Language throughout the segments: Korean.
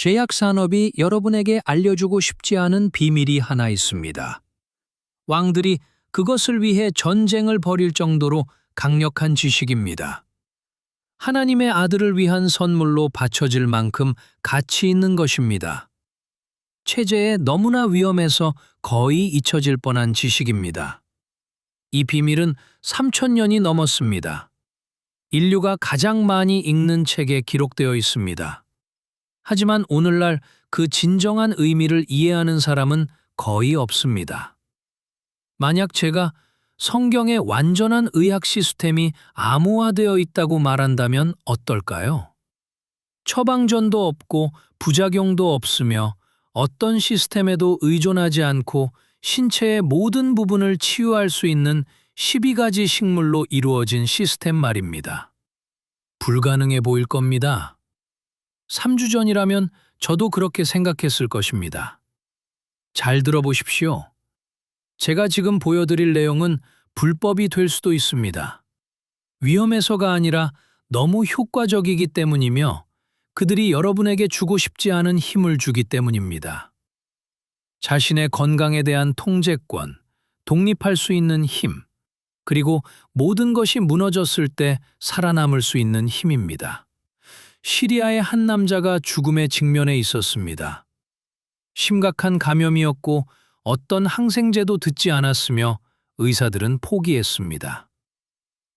제약 산업이 여러분에게 알려주고 싶지 않은 비밀이 하나 있습니다. 왕들이 그것을 위해 전쟁을 벌일 정도로 강력한 지식입니다. 하나님의 아들을 위한 선물로 바쳐질 만큼 가치 있는 것입니다. 체제에 너무나 위험해서 거의 잊혀질 뻔한 지식입니다. 이 비밀은 3000년이 넘었습니다. 인류가 가장 많이 읽는 책에 기록되어 있습니다. 하지만 오늘날 그 진정한 의미를 이해하는 사람은 거의 없습니다. 만약 제가 성경의 완전한 의학 시스템이 암호화되어 있다고 말한다면 어떨까요? 처방전도 없고 부작용도 없으며 어떤 시스템에도 의존하지 않고 신체의 모든 부분을 치유할 수 있는 12가지 식물로 이루어진 시스템 말입니다. 불가능해 보일 겁니다. 3주 전이라면 저도 그렇게 생각했을 것입니다. 잘 들어보십시오. 제가 지금 보여드릴 내용은 불법이 될 수도 있습니다. 위험해서가 아니라 너무 효과적이기 때문이며 그들이 여러분에게 주고 싶지 않은 힘을 주기 때문입니다. 자신의 건강에 대한 통제권, 독립할 수 있는 힘, 그리고 모든 것이 무너졌을 때 살아남을 수 있는 힘입니다. 시리아의 한 남자가 죽음에 직면해 있었습니다. 심각한 감염이었고 어떤 항생제도 듣지 않았으며 의사들은 포기했습니다.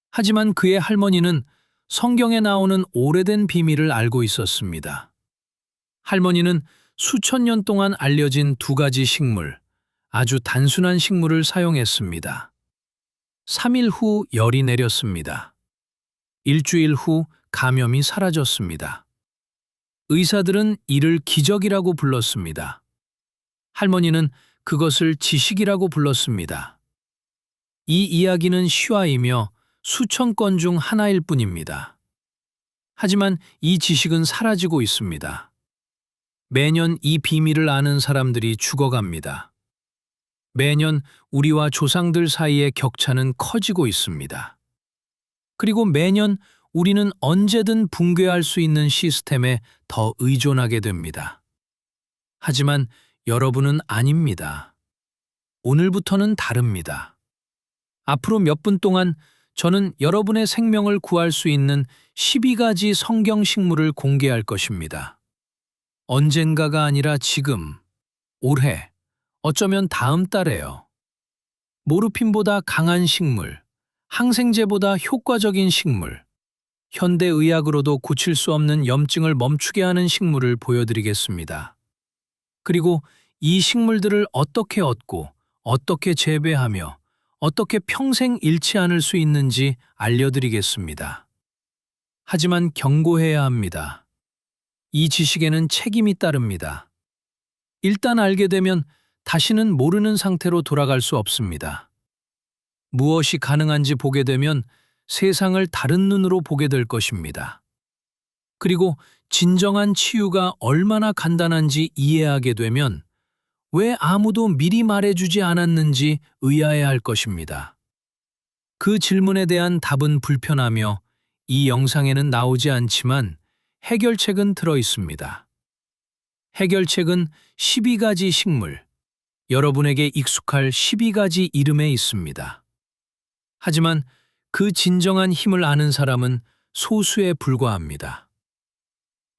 하지만 그의 할머니는 성경에 나오는 오래된 비밀을 알고 있었습니다. 할머니는 수천 년 동안 알려진 2가지 식물, 아주 단순한 식물을 사용했습니다. 3일 후 열이 내렸습니다. 일주일 후 감염이 사라졌습니다. 의사들은 이를 기적이라고 불렀습니다. 할머니는 그것을 지식이라고 불렀습니다. 이 이야기는 실화이며 수천 건 중 하나일 뿐입니다. 하지만 이 지식은 사라지고 있습니다. 매년 이 비밀을 아는 사람들이 죽어갑니다. 매년 우리와 조상들 사이의 격차는 커지고 있습니다. 그리고 매년 우리는 언제든 붕괴할 수 있는 시스템에 더 의존하게 됩니다. 하지만 여러분은 아닙니다. 오늘부터는 다릅니다. 앞으로 몇 분 동안 저는 여러분의 생명을 구할 수 있는 12가지 성경 식물을 공개할 것입니다. 언젠가가 아니라 지금, 올해, 어쩌면 다음 달에요. 모르핀보다 강한 식물, 항생제보다 효과적인 식물, 현대의학으로도 고칠 수 없는 염증을 멈추게 하는 식물을 보여드리겠습니다. 그리고 이 식물들을 어떻게 얻고 어떻게 재배하며 어떻게 평생 잃지 않을 수 있는지 알려드리겠습니다. 하지만 경고해야 합니다. 이 지식에는 책임이 따릅니다. 일단 알게 되면 다시는 모르는 상태로 돌아갈 수 없습니다. 무엇이 가능한지 보게 되면 세상을 다른 눈으로 보게 될 것입니다. 그리고 진정한 치유가 얼마나 간단한지 이해하게 되면 왜 아무도 미리 말해주지 않았는지 의아해할 것입니다. 그 질문에 대한 답은 불편하며 이 영상에는 나오지 않지만 해결책은 들어 있습니다. 해결책은 12가지 식물, 여러분에게 익숙할 12가지 이름에 있습니다. 하지만 그 진정한 힘을 아는 사람은 소수에 불과합니다.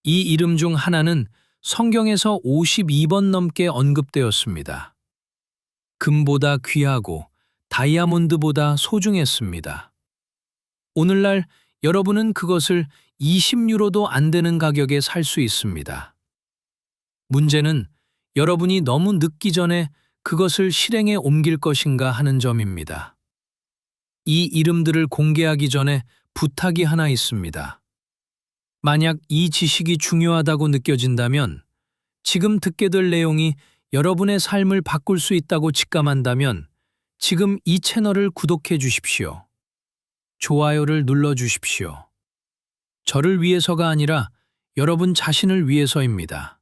이 이름 중 하나는 성경에서 52번 넘게 언급되었습니다. 금보다 귀하고 다이아몬드보다 소중했습니다. 오늘날 여러분은 그것을 20유로도 안 되는 가격에 살 수 있습니다. 문제는 여러분이 너무 늦기 전에 그것을 실행에 옮길 것인가 하는 점입니다. 이 이름들을 공개하기 전에 부탁이 하나 있습니다. 만약 이 지식이 중요하다고 느껴진다면, 지금 듣게 될 내용이 여러분의 삶을 바꿀 수 있다고 직감한다면 지금 이 채널을 구독해 주십시오. 좋아요를 눌러 주십시오. 저를 위해서가 아니라 여러분 자신을 위해서입니다.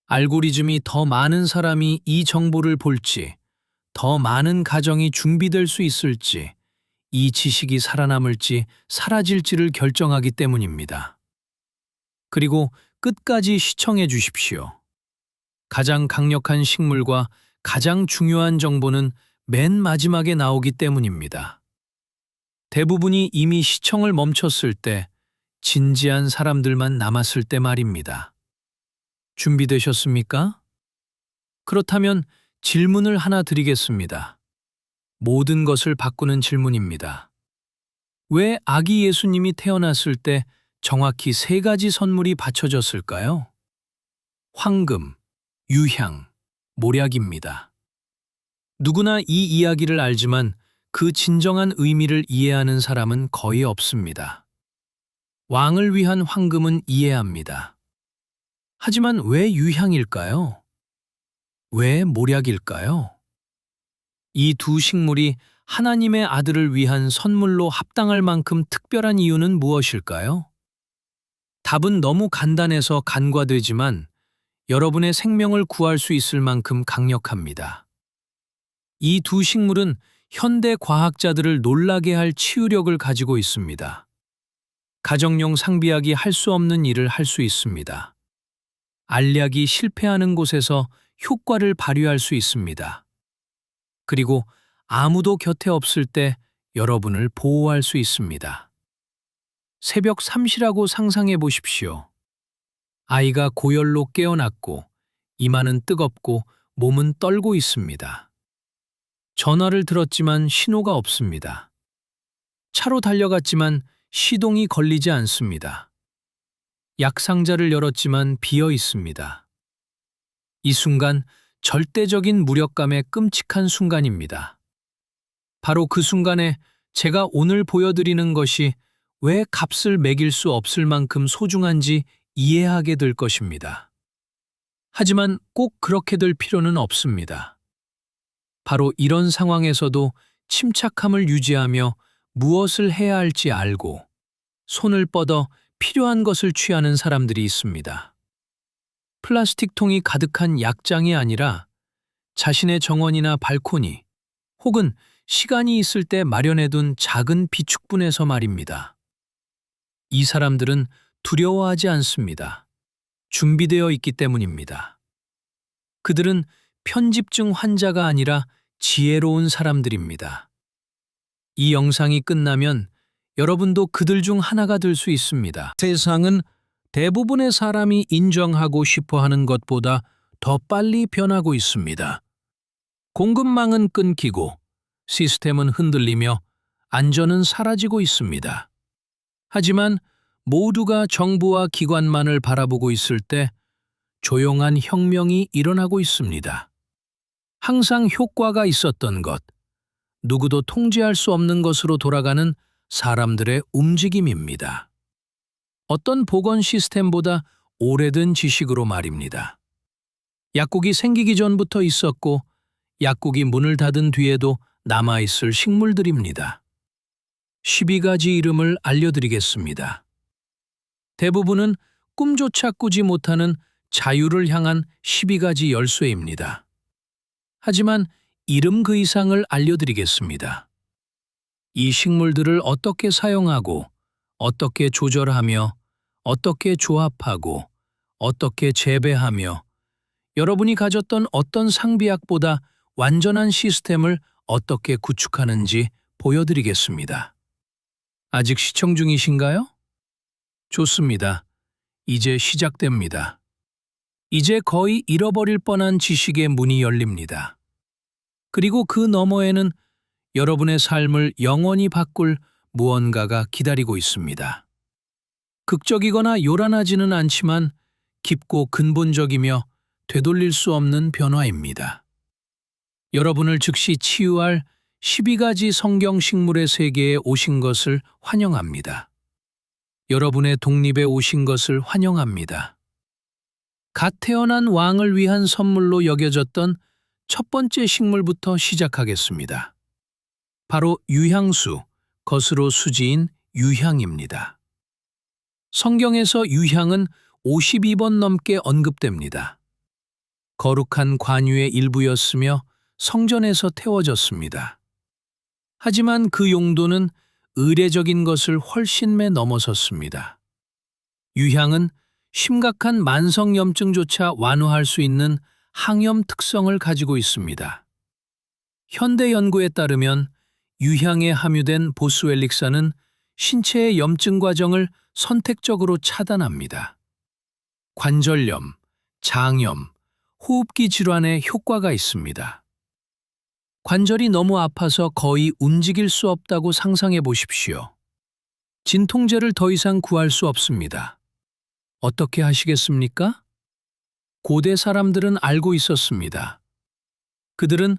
알고리즘이 더 많은 사람이 이 정보를 볼지, 더 많은 가정이 준비될 수 있을지, 이 지식이 살아남을지 사라질지를 결정하기 때문입니다. 그리고 끝까지 시청해 주십시오. 가장 강력한 식물과 가장 중요한 정보는 맨 마지막에 나오기 때문입니다. 대부분이 이미 시청을 멈췄을 때, 진지한 사람들만 남았을 때 말입니다. 준비되셨습니까? 그렇다면 질문을 하나 드리겠습니다. 모든 것을 바꾸는 질문입니다. 왜 아기 예수님이 태어났을 때 정확히 3가지 선물이 바쳐졌을까요? 황금, 유향, 몰약입니다. 누구나 이 이야기를 알지만 그 진정한 의미를 이해하는 사람은 거의 없습니다. 왕을 위한 황금은 이해합니다. 하지만 왜 유향일까요? 왜 몰약일까요? 이 두 식물이 하나님의 아들을 위한 선물로 합당할 만큼 특별한 이유는 무엇일까요? 답은 너무 간단해서 간과되지만 여러분의 생명을 구할 수 있을 만큼 강력합니다. 이 두 식물은 현대 과학자들을 놀라게 할 치유력을 가지고 있습니다. 가정용 상비약이 할 수 없는 일을 할 수 있습니다. 알약이 실패하는 곳에서 효과를 발휘할 수 있습니다. 그리고 아무도 곁에 없을 때 여러분을 보호할 수 있습니다. 새벽 3시라고 상상해 보십시오. 아이가 고열로 깨어났고 이마는 뜨겁고 몸은 떨고 있습니다. 전화를 들었지만 신호가 없습니다. 차로 달려갔지만 시동이 걸리지 않습니다. 약상자를 열었지만 비어 있습니다. 이 순간 절대적인 무력감의 끔찍한 순간입니다. 바로 그 순간에 제가 오늘 보여드리는 것이 왜 값을 매길 수 없을 만큼 소중한지 이해하게 될 것입니다. 하지만 꼭 그렇게 될 필요는 없습니다. 바로 이런 상황에서도 침착함을 유지하며 무엇을 해야 할지 알고 손을 뻗어 필요한 것을 취하는 사람들이 있습니다. 플라스틱 통이 가득한 약장이 아니라 자신의 정원이나 발코니 혹은 시간이 있을 때 마련해둔 작은 비축분에서 말입니다. 이 사람들은 두려워하지 않습니다. 준비되어 있기 때문입니다. 그들은 편집증 환자가 아니라 지혜로운 사람들입니다. 이 영상이 끝나면 여러분도 그들 중 하나가 될 수 있습니다. 세상은 대부분의 사람이 인정하고 싶어 하는 것보다 더 빨리 변하고 있습니다. 공급망은 끊기고 시스템은 흔들리며 안전은 사라지고 있습니다. 하지만 모두가 정부와 기관만을 바라보고 있을 때 조용한 혁명이 일어나고 있습니다. 항상 효과가 있었던 것, 누구도 통제할 수 없는 것으로 돌아가는 사람들의 움직임입니다. 어떤 보건 시스템보다 오래된 지식으로 말입니다. 약국이 생기기 전부터 있었고 약국이 문을 닫은 뒤에도 남아있을 식물들입니다. 12가지 이름을 알려드리겠습니다. 대부분은 꿈조차 꾸지 못하는 자유를 향한 12가지 열쇠입니다. 하지만 이름 그 이상을 알려드리겠습니다. 이 식물들을 어떻게 사용하고 어떻게 조절하며 어떻게 조합하고 어떻게 재배하며 여러분이 가졌던 어떤 상비약보다 완전한 시스템을 어떻게 구축하는지 보여드리겠습니다. 아직 시청 중이신가요? 좋습니다. 이제 시작됩니다. 이제 거의 잃어버릴 뻔한 지식의 문이 열립니다. 그리고 그 너머에는 여러분의 삶을 영원히 바꿀 무언가가 기다리고 있습니다. 극적이거나 요란하지는 않지만 깊고 근본적이며 되돌릴 수 없는 변화입니다. 여러분을 즉시 치유할 12가지 성경 식물의 세계에 오신 것을 환영합니다. 여러분의 독립에 오신 것을 환영합니다. 갓 태어난 왕을 위한 선물로 여겨졌던 첫 번째 식물부터 시작하겠습니다. 바로 유향수, 것으로 수지인 유향입니다. 성경에서 유향은 52번 넘게 언급됩니다. 거룩한 관유의 일부였으며 성전에서 태워졌습니다. 하지만 그 용도는 의례적인 것을 훨씬 넘어섰습니다. 유향은 심각한 만성염증조차 완화할 수 있는 항염 특성을 가지고 있습니다. 현대 연구에 따르면 유향에 함유된 보스웰릭산은 신체의 염증 과정을 선택적으로 차단합니다. 관절염, 장염, 호흡기 질환에 효과가 있습니다. 관절이 너무 아파서 거의 움직일 수 없다고 상상해 보십시오. 진통제를 더 이상 구할 수 없습니다. 어떻게 하시겠습니까? 고대 사람들은 알고 있었습니다. 그들은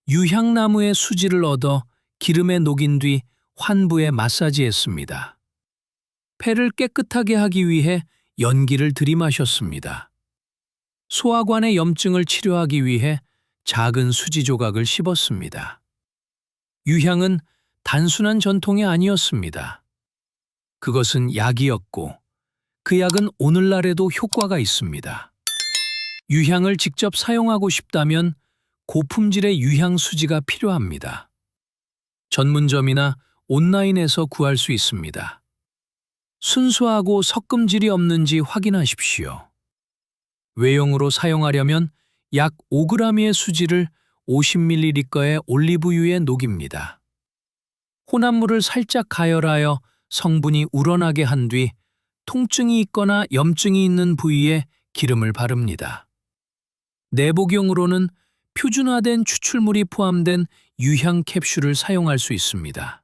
유향나무의 수지를 얻어 기름에 녹인 뒤 환부에 마사지했습니다. 폐를 깨끗하게 하기 위해 연기를 들이마셨습니다. 소화관의 염증을 치료하기 위해 작은 수지 조각을 씹었습니다. 유향은 단순한 전통이 아니었습니다. 그것은 약이었고 그 약은 오늘날에도 효과가 있습니다. 유향을 직접 사용하고 싶다면 고품질의 유향 수지가 필요합니다. 전문점이나 온라인에서 구할 수 있습니다. 순수하고 섞음질이 없는지 확인하십시오. 외용으로 사용하려면 약 5g의 수지를 50ml의 올리브유에 녹입니다. 혼합물을 살짝 가열하여 성분이 우러나게 한 뒤 통증이 있거나 염증이 있는 부위에 기름을 바릅니다. 내복용으로는 표준화된 추출물이 포함된 유향 캡슐을 사용할 수 있습니다.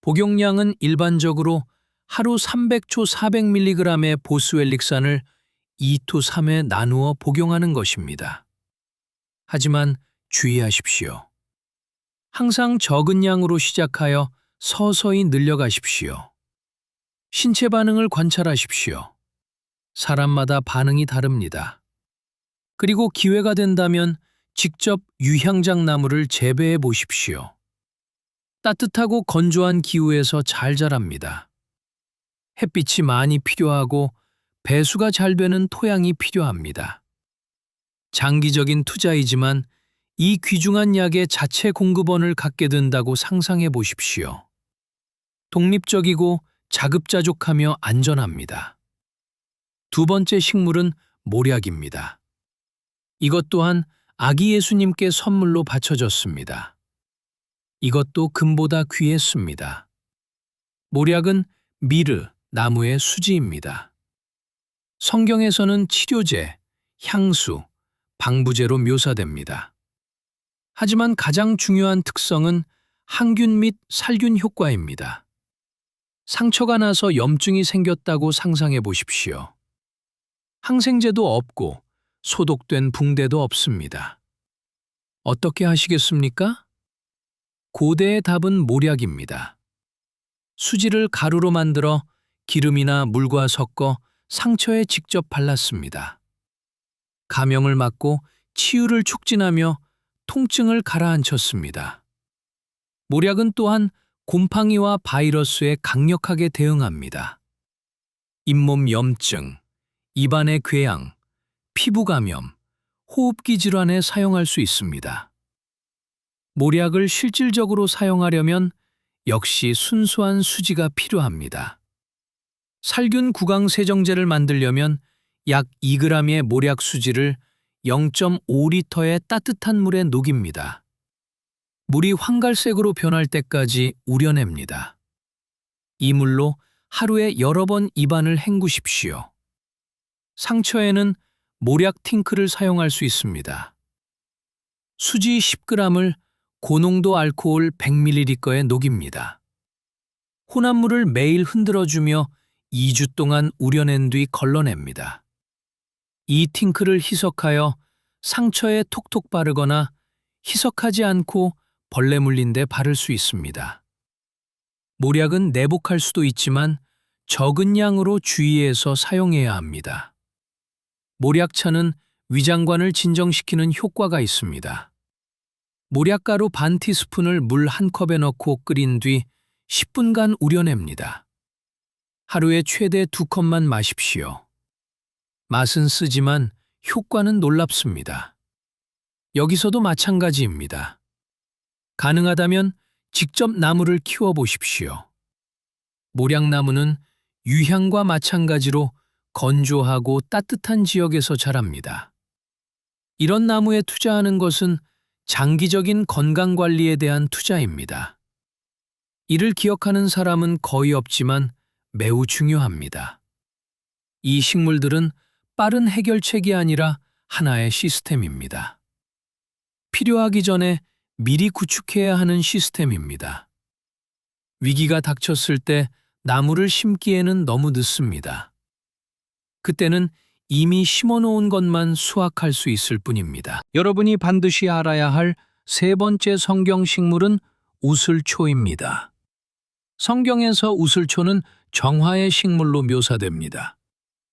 복용량은 일반적으로 하루 300초 400mg의 보스웰릭산을 2-3회 나누어 복용하는 것입니다. 하지만 주의하십시오. 항상 적은 양으로 시작하여 서서히 늘려가십시오. 신체 반응을 관찰하십시오. 사람마다 반응이 다릅니다. 그리고 기회가 된다면 직접 유향장 나무를 재배해 보십시오. 따뜻하고 건조한 기후에서 잘 자랍니다. 햇빛이 많이 필요하고 배수가 잘 되는 토양이 필요합니다. 장기적인 투자이지만 이 귀중한 약의 자체 공급원을 갖게 된다고 상상해 보십시오. 독립적이고 자급자족하며 안전합니다. 두 번째 식물은 모략입니다. 이것 또한 아기 예수님께 선물로 바쳐졌습니다. 이것도 금보다 귀했습니다. 모략은 미르, 나무의 수지입니다. 성경에서는 치료제, 향수, 방부제로 묘사됩니다. 하지만 가장 중요한 특성은 항균 및 살균 효과입니다. 상처가 나서 염증이 생겼다고 상상해 보십시오. 항생제도 없고 소독된 붕대도 없습니다. 어떻게 하시겠습니까? 고대의 답은 모략입니다. 수지를 가루로 만들어 기름이나 물과 섞어 상처에 직접 발랐습니다. 감염을 막고 치유를 촉진하며 통증을 가라앉혔습니다. 모략은 또한 곰팡이와 바이러스에 강력하게 대응합니다. 잇몸 염증, 입안의 궤양, 피부 감염, 호흡기 질환에 사용할 수 있습니다. 모략을 실질적으로 사용하려면 역시 순수한 수지가 필요합니다. 살균 구강 세정제를 만들려면 약 2g의 모략 수지를 0.5리터의 따뜻한 물에 녹입니다. 물이 황갈색으로 변할 때까지 우려냅니다. 이 물로 하루에 여러 번 입안을 헹구십시오. 상처에는 모략 팅크를 사용할 수 있습니다. 수지 10g을 고농도 알코올 100ml에 녹입니다. 혼합물을 매일 흔들어주며 2주 동안 우려낸 뒤 걸러냅니다. 이 팅크를 희석하여 상처에 톡톡 바르거나 희석하지 않고 벌레 물린 데 바를 수 있습니다. 모략은 내복할 수도 있지만 적은 양으로 주의해서 사용해야 합니다. 모략차는 위장관을 진정시키는 효과가 있습니다. 모략가루 반 티스푼을 물 1컵에 넣고 끓인 뒤 10분간 우려냅니다. 하루에 최대 2컵만 마십시오. 맛은 쓰지만 효과는 놀랍습니다. 여기서도 마찬가지입니다. 가능하다면 직접 나무를 키워보십시오. 모략나무는 유향과 마찬가지로 건조하고 따뜻한 지역에서 자랍니다. 이런 나무에 투자하는 것은 장기적인 건강 관리에 대한 투자입니다. 이를 기억하는 사람은 거의 없지만 매우 중요합니다. 이 식물들은 빠른 해결책이 아니라 하나의 시스템입니다. 필요하기 전에 미리 구축해야 하는 시스템입니다. 위기가 닥쳤을 때 나무를 심기에는 너무 늦습니다. 그때는 이미 심어놓은 것만 수확할 수 있을 뿐입니다. 여러분이 반드시 알아야 할 세 번째 성경 식물은 우슬초입니다. 성경에서 우슬초는 정화의 식물로 묘사됩니다.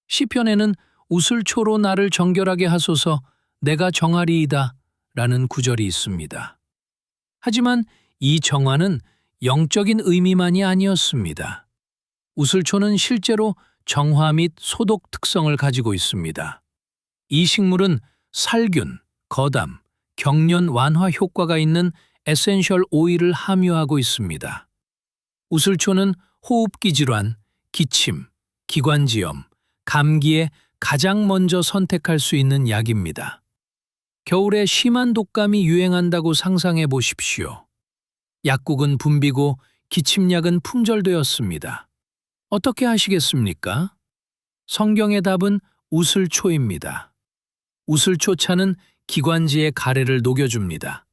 시편에는 우슬초로 나를 정결하게 하소서 내가 정하리이다 라는 구절이 있습니다. 하지만 이 정화는 영적인 의미만이 아니었습니다. 우슬초는 실제로 정화 및 소독 특성을 가지고 있습니다. 이 식물은 살균, 거담, 경련 완화 효과가 있는 에센셜 오일을 함유하고 있습니다. 우슬초는 호흡기 질환, 기침, 기관지염, 감기에 가장 먼저 선택할 수 있는 약입니다. 겨울에 심한 독감이 유행한다고 상상해 보십시오. 약국은 붐비고 기침약은 품절되었습니다. 어떻게 하시겠습니까? 성경의 답은 우슬초입니다. 우슬초차는 기관지의 가래를 녹여줍니다.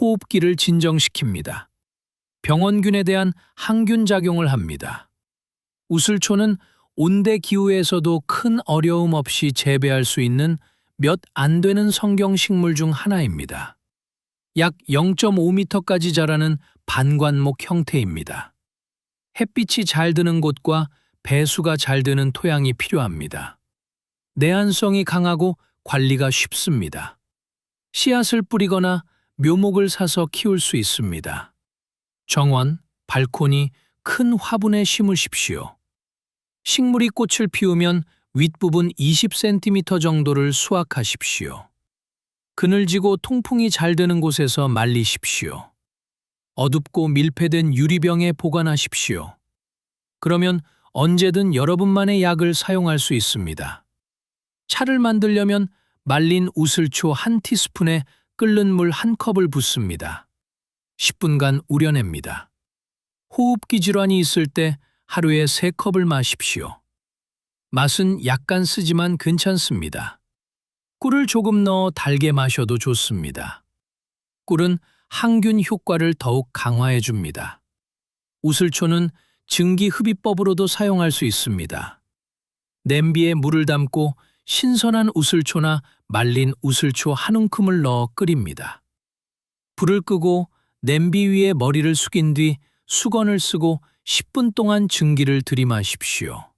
호흡기를 진정시킵니다. 병원균에 대한 항균 작용을 합니다. 우슬초는 온대 기후에서도 큰 어려움 없이 재배할 수 있는 몇 안 되는 성경 식물 중 하나입니다. 약 0.5m까지 자라는 반관목 형태입니다. 햇빛이 잘 드는 곳과 배수가 잘 되는 토양이 필요합니다. 내한성이 강하고 관리가 쉽습니다. 씨앗을 뿌리거나 묘목을 사서 키울 수 있습니다. 정원, 발코니, 큰 화분에 심으십시오. 식물이 꽃을 피우면 윗부분 20cm 정도를 수확하십시오. 그늘지고 통풍이 잘 되는 곳에서 말리십시오. 어둡고 밀폐된 유리병에 보관하십시오. 그러면 언제든 여러분만의 약을 사용할 수 있습니다. 차를 만들려면 말린 우슬초 1티스푼에 끓는 물 1컵을 붓습니다. 10분간 우려냅니다. 호흡기 질환이 있을 때 하루에 3컵을 마십시오. 맛은 약간 쓰지만 괜찮습니다. 꿀을 조금 넣어 달게 마셔도 좋습니다. 꿀은 항균 효과를 더욱 강화해 줍니다. 우슬초는 증기흡입법으로도 사용할 수 있습니다. 냄비에 물을 담고 신선한 우슬초나 말린 우슬초 한 움큼을 넣어 끓입니다. 불을 끄고 냄비 위에 머리를 숙인 뒤 수건을 쓰고 10분 동안 증기를 들이마십시오.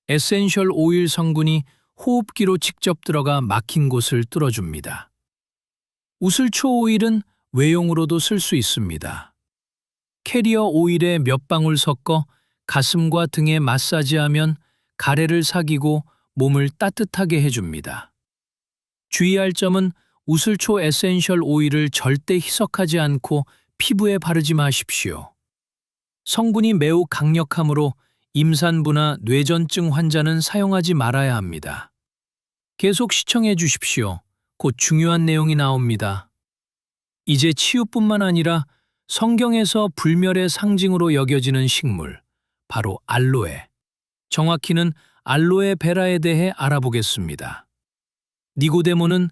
에센셜 오일 성분이 호흡기로 직접 들어가 막힌 곳을 뚫어줍니다. 우슬초 오일은 외용으로도 쓸 수 있습니다. 캐리어 오일에 몇 방울 섞어 가슴과 등에 마사지하면 가래를 삭이고 몸을 따뜻하게 해줍니다. 주의할 점은 우슬초 에센셜 오일을 절대 희석하지 않고 피부에 바르지 마십시오. 성분이 매우 강력하므로 임산부나 뇌전증 환자는 사용하지 말아야 합니다. 계속 시청해 주십시오. 곧 중요한 내용이 나옵니다. 이제 치유뿐만 아니라 성경에서 불멸의 상징으로 여겨지는 식물, 바로 알로에. 정확히는 알로에 베라에 대해 알아보겠습니다. 니고데모는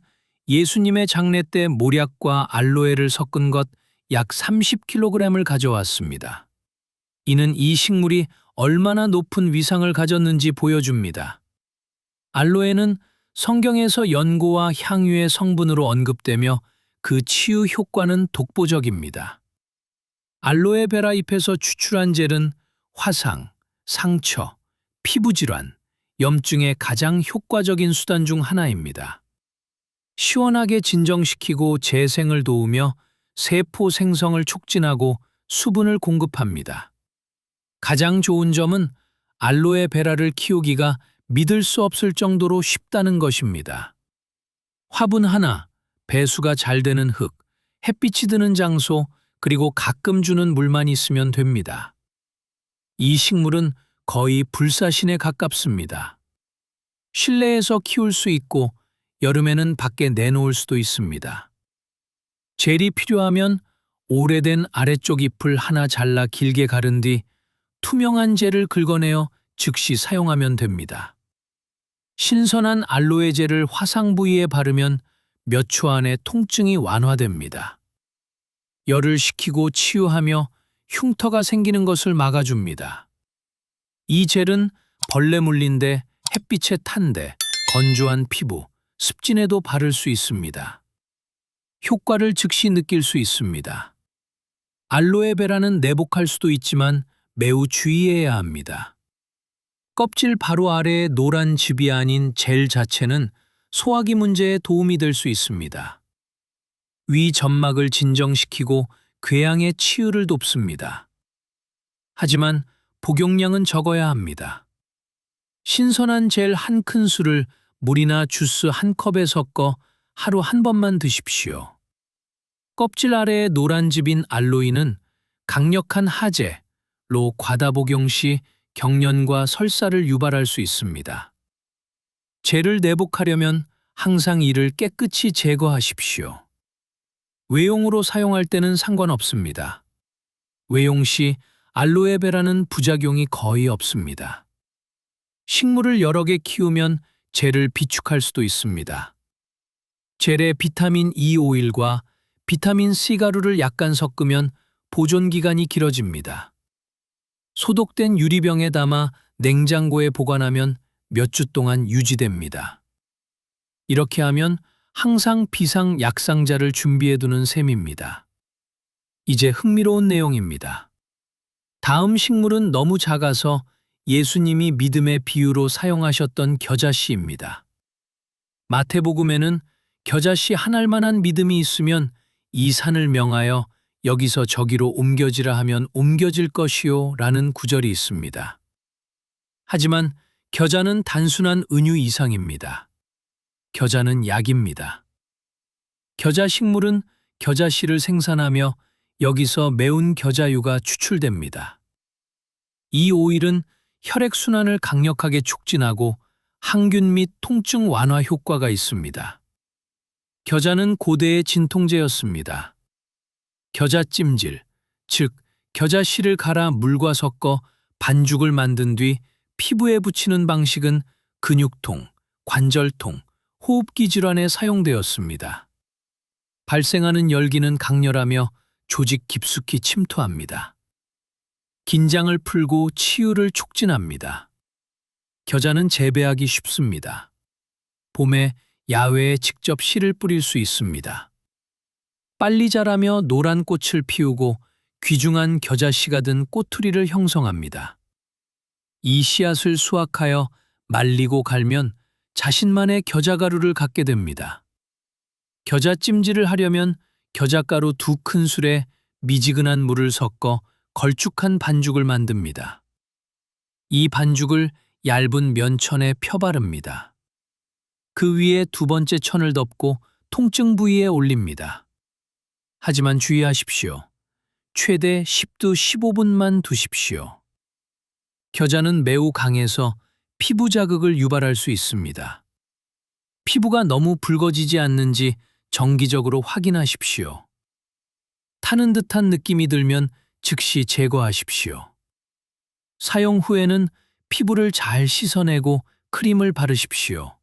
예수님의 장례 때 모략과 알로에를 섞은 것 약 30kg을 가져왔습니다. 이는 이 식물이 얼마나 높은 위상을 가졌는지 보여줍니다. 알로에는 성경에서 연고와 향유의 성분으로 언급되며 그 치유 효과는 독보적입니다. 알로에 베라 잎에서 추출한 젤은 화상, 상처, 피부질환, 염증에 가장 효과적인 수단 중 하나입니다. 시원하게 진정시키고 재생을 도우며 세포 생성을 촉진하고 수분을 공급합니다. 가장 좋은 점은 알로에 베라를 키우기가 믿을 수 없을 정도로 쉽다는 것입니다. 화분 하나, 배수가 잘 되는 흙, 햇빛이 드는 장소, 그리고 가끔 주는 물만 있으면 됩니다. 이 식물은 거의 불사신에 가깝습니다. 실내에서 키울 수 있고 여름에는 밖에 내놓을 수도 있습니다. 젤이 필요하면 오래된 아래쪽 잎을 하나 잘라 길게 가른 뒤 투명한 젤을 긁어내어 즉시 사용하면 됩니다. 신선한 알로에 젤을 화상 부위에 바르면 몇 초 안에 통증이 완화됩니다. 열을 식히고 치유하며 흉터가 생기는 것을 막아줍니다. 이 젤은 벌레 물린데, 햇빛에 탄데, 건조한 피부, 습진에도 바를 수 있습니다. 효과를 즉시 느낄 수 있습니다. 알로에베라는 내복할 수도 있지만 매우 주의해야 합니다. 껍질 바로 아래에 노란 즙이 아닌 젤 자체는 소화기 문제에 도움이 될 수 있습니다. 위 점막을 진정시키고 궤양의 치유를 돕습니다. 하지만 복용량은 적어야 합니다. 신선한 젤 한 큰술을 물이나 주스 한 컵에 섞어 하루 한 번만 드십시오. 껍질 아래의 노란 즙인 알로이는 강력한 하재로 과다 복용 시 경련과 설사를 유발할 수 있습니다. 젤을 내복하려면 항상 이를 깨끗이 제거하십시오. 외용으로 사용할 때는 상관없습니다. 외용 시 알로에베라는 부작용이 거의 없습니다. 식물을 여러 개 키우면 젤을 비축할 수도 있습니다. 젤에 비타민 E 오일과 비타민 C 가루를 약간 섞으면 보존 기간이 길어집니다. 소독된 유리병에 담아 냉장고에 보관하면 몇 주 동안 유지됩니다. 이렇게 하면 항상 비상 약상자를 준비해두는 셈입니다. 이제 흥미로운 내용입니다. 다음 식물은 너무 작아서 예수님이 믿음의 비유로 사용하셨던 겨자씨입니다. 마태복음에는 겨자씨 한 알만한 믿음이 있으면 이 산을 명하여 여기서 저기로 옮겨지라 하면 옮겨질 것이요 라는 구절이 있습니다. 하지만 겨자는 단순한 은유 이상입니다. 겨자는 약입니다. 겨자 식물은 겨자씨를 생산하며 여기서 매운 겨자유가 추출됩니다. 이 오일은 혈액순환을 강력하게 촉진하고 항균 및 통증 완화 효과가 있습니다. 겨자는 고대의 진통제였습니다. 겨자찜질, 즉 겨자씨를 갈아 물과 섞어 반죽을 만든 뒤 피부에 붙이는 방식은 근육통, 관절통, 호흡기 질환에 사용되었습니다. 발생하는 열기는 강렬하며 조직 깊숙이 침투합니다. 긴장을 풀고 치유를 촉진합니다. 겨자는 재배하기 쉽습니다. 봄에 야외에 직접 씨를 뿌릴 수 있습니다. 빨리 자라며 노란 꽃을 피우고 귀중한 겨자씨가 든 꼬투리를 형성합니다. 이 씨앗을 수확하여 말리고 갈면 자신만의 겨자가루를 갖게 됩니다. 겨자찜질을 하려면 겨자가루 2큰술에 미지근한 물을 섞어 걸쭉한 반죽을 만듭니다. 이 반죽을 얇은 면천에 펴바릅니다. 그 위에 두 번째 천을 덮고 통증 부위에 올립니다. 하지만 주의하십시오. 최대 10도 15분만 두십시오. 겨자는 매우 강해서 피부 자극을 유발할 수 있습니다. 피부가 너무 붉어지지 않는지 정기적으로 확인하십시오. 타는 듯한 느낌이 들면 즉시 제거하십시오. 사용 후에는 피부를 잘 씻어내고 크림을 바르십시오.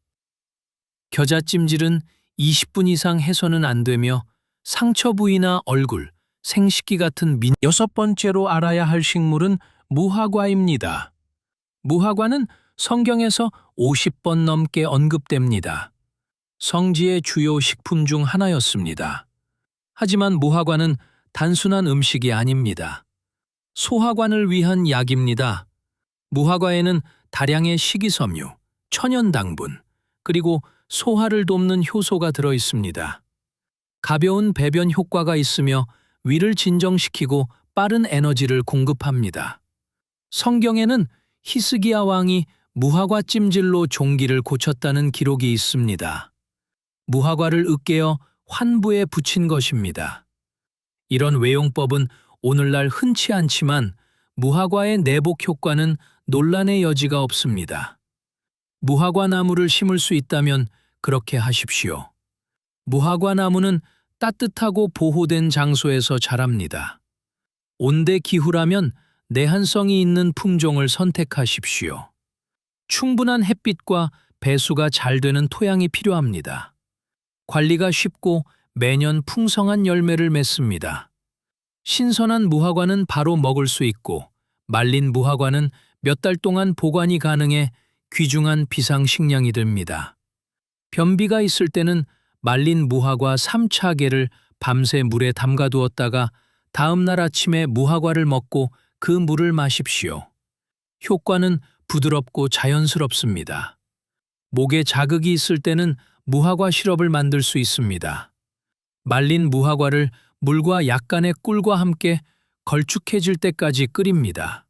겨자찜질은 20분 이상 해서는 안 되며 상처 부위나 얼굴, 생식기 같은 여섯 번째로 알아야 할 식물은 무화과입니다. 무화과는 성경에서 50번 넘게 언급됩니다. 성지의 주요 식품 중 하나였습니다. 하지만 무화과는 단순한 음식이 아닙니다. 소화관을 위한 약입니다. 무화과에는 다량의 식이섬유, 천연당분, 그리고 소화를 돕는 효소가 들어 있습니다. 가벼운 배변 효과가 있으며 위를 진정시키고 빠른 에너지를 공급합니다. 성경에는 히스기야 왕이 무화과 찜질로 종기를 고쳤다는 기록이 있습니다. 무화과를 으깨어 환부에 붙인 것입니다. 이런 외용법은 오늘날 흔치 않지만 무화과의 내복 효과는 논란의 여지가 없습니다. 무화과 나무를 심을 수 있다면 그렇게 하십시오. 무화과 나무는 따뜻하고 보호된 장소에서 자랍니다. 온대 기후라면 내한성이 있는 품종을 선택하십시오. 충분한 햇빛과 배수가 잘 되는 토양이 필요합니다. 관리가 쉽고 매년 풍성한 열매를 맺습니다. 신선한 무화과는 바로 먹을 수 있고 말린 무화과는 몇 달 동안 보관이 가능해 귀중한 비상식량이 됩니다. 변비가 있을 때는 말린 무화과 3차게를 밤새 물에 담가두었다가 다음 날 아침에 무화과를 먹고 그 물을 마십시오. 효과는 부드럽고 자연스럽습니다. 목에 자극이 있을 때는 무화과 시럽을 만들 수 있습니다. 말린 무화과를 물과 약간의 꿀과 함께 걸쭉해질 때까지 끓입니다.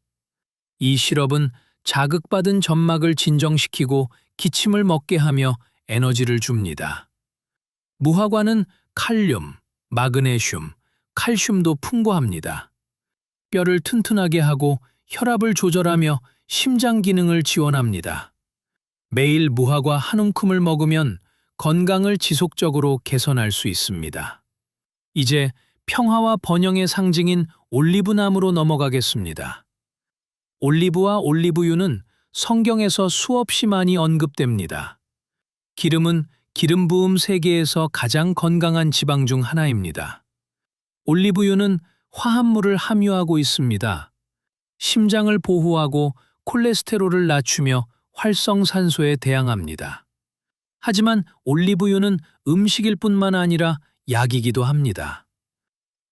이 시럽은 자극받은 점막을 진정시키고 기침을 먹게 하며 에너지를 줍니다. 무화과는 칼륨, 마그네슘, 칼슘도 풍부합니다. 뼈를 튼튼하게 하고 혈압을 조절하며 심장 기능을 지원합니다. 매일 무화과 한 움큼을 먹으면 건강을 지속적으로 개선할 수 있습니다. 이제 평화와 번영의 상징인 올리브나무로 넘어가겠습니다. 올리브와 올리브유는 성경에서 수없이 많이 언급됩니다. 기름은 기름 부음 세계에서 가장 건강한 지방 중 하나입니다. 올리브유는 화합물을 함유하고 있습니다. 심장을 보호하고 콜레스테롤을 낮추며 활성산소에 대항합니다. 하지만 올리브유는 음식일 뿐만 아니라 약이기도 합니다.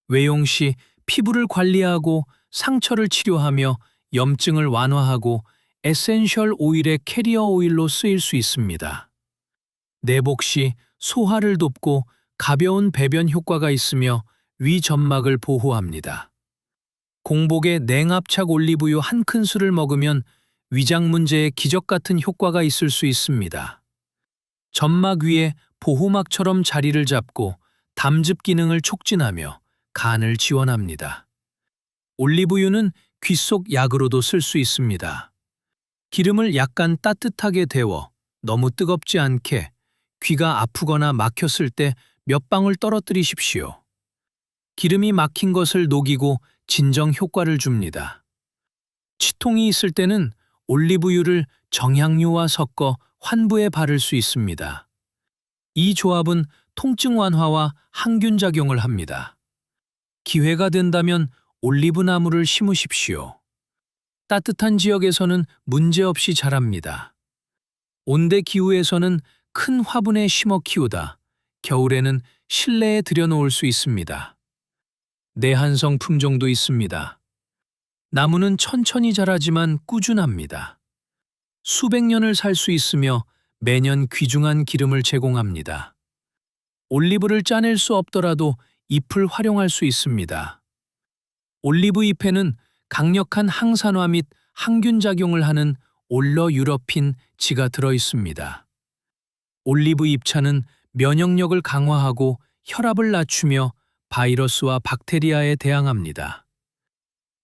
외용 시 피부를 관리하고 상처를 치료하며 염증을 완화하고 에센셜 오일의 캐리어 오일로 쓰일 수 있습니다. 내복 시 소화를 돕고 가벼운 배변 효과가 있으며 위 점막을 보호합니다. 공복에 냉압착 올리브유 한 큰술을 먹으면 위장 문제에 기적 같은 효과가 있을 수 있습니다. 점막 위에 보호막처럼 자리를 잡고 담즙 기능을 촉진하며 간을 지원합니다. 올리브유는 귀 속 약으로도 쓸 수 있습니다. 기름을 약간 따뜻하게 데워 너무 뜨겁지 않게 귀가 아프거나 막혔을 때 몇 방울 떨어뜨리십시오. 기름이 막힌 것을 녹이고 진정 효과를 줍니다. 치통이 있을 때는 올리브유를 정향유와 섞어 환부에 바를 수 있습니다. 이 조합은 통증 완화와 항균 작용을 합니다. 기회가 된다면 올리브 나무를 심으십시오. 따뜻한 지역에서는 문제없이 자랍니다. 온대 기후에서는 큰 화분에 심어 키우다 겨울에는 실내에 들여놓을 수 있습니다. 내한성 품종도 있습니다. 나무는 천천히 자라지만 꾸준합니다. 수백 년을 살 수 있으며 매년 귀중한 기름을 제공합니다. 올리브를 짜낼 수 없더라도 잎을 활용할 수 있습니다. 올리브 잎에는 강력한 항산화 및 항균 작용을 하는 올러유러핀 지가 들어 있습니다. 올리브 잎차는 면역력을 강화하고 혈압을 낮추며 바이러스와 박테리아에 대항합니다.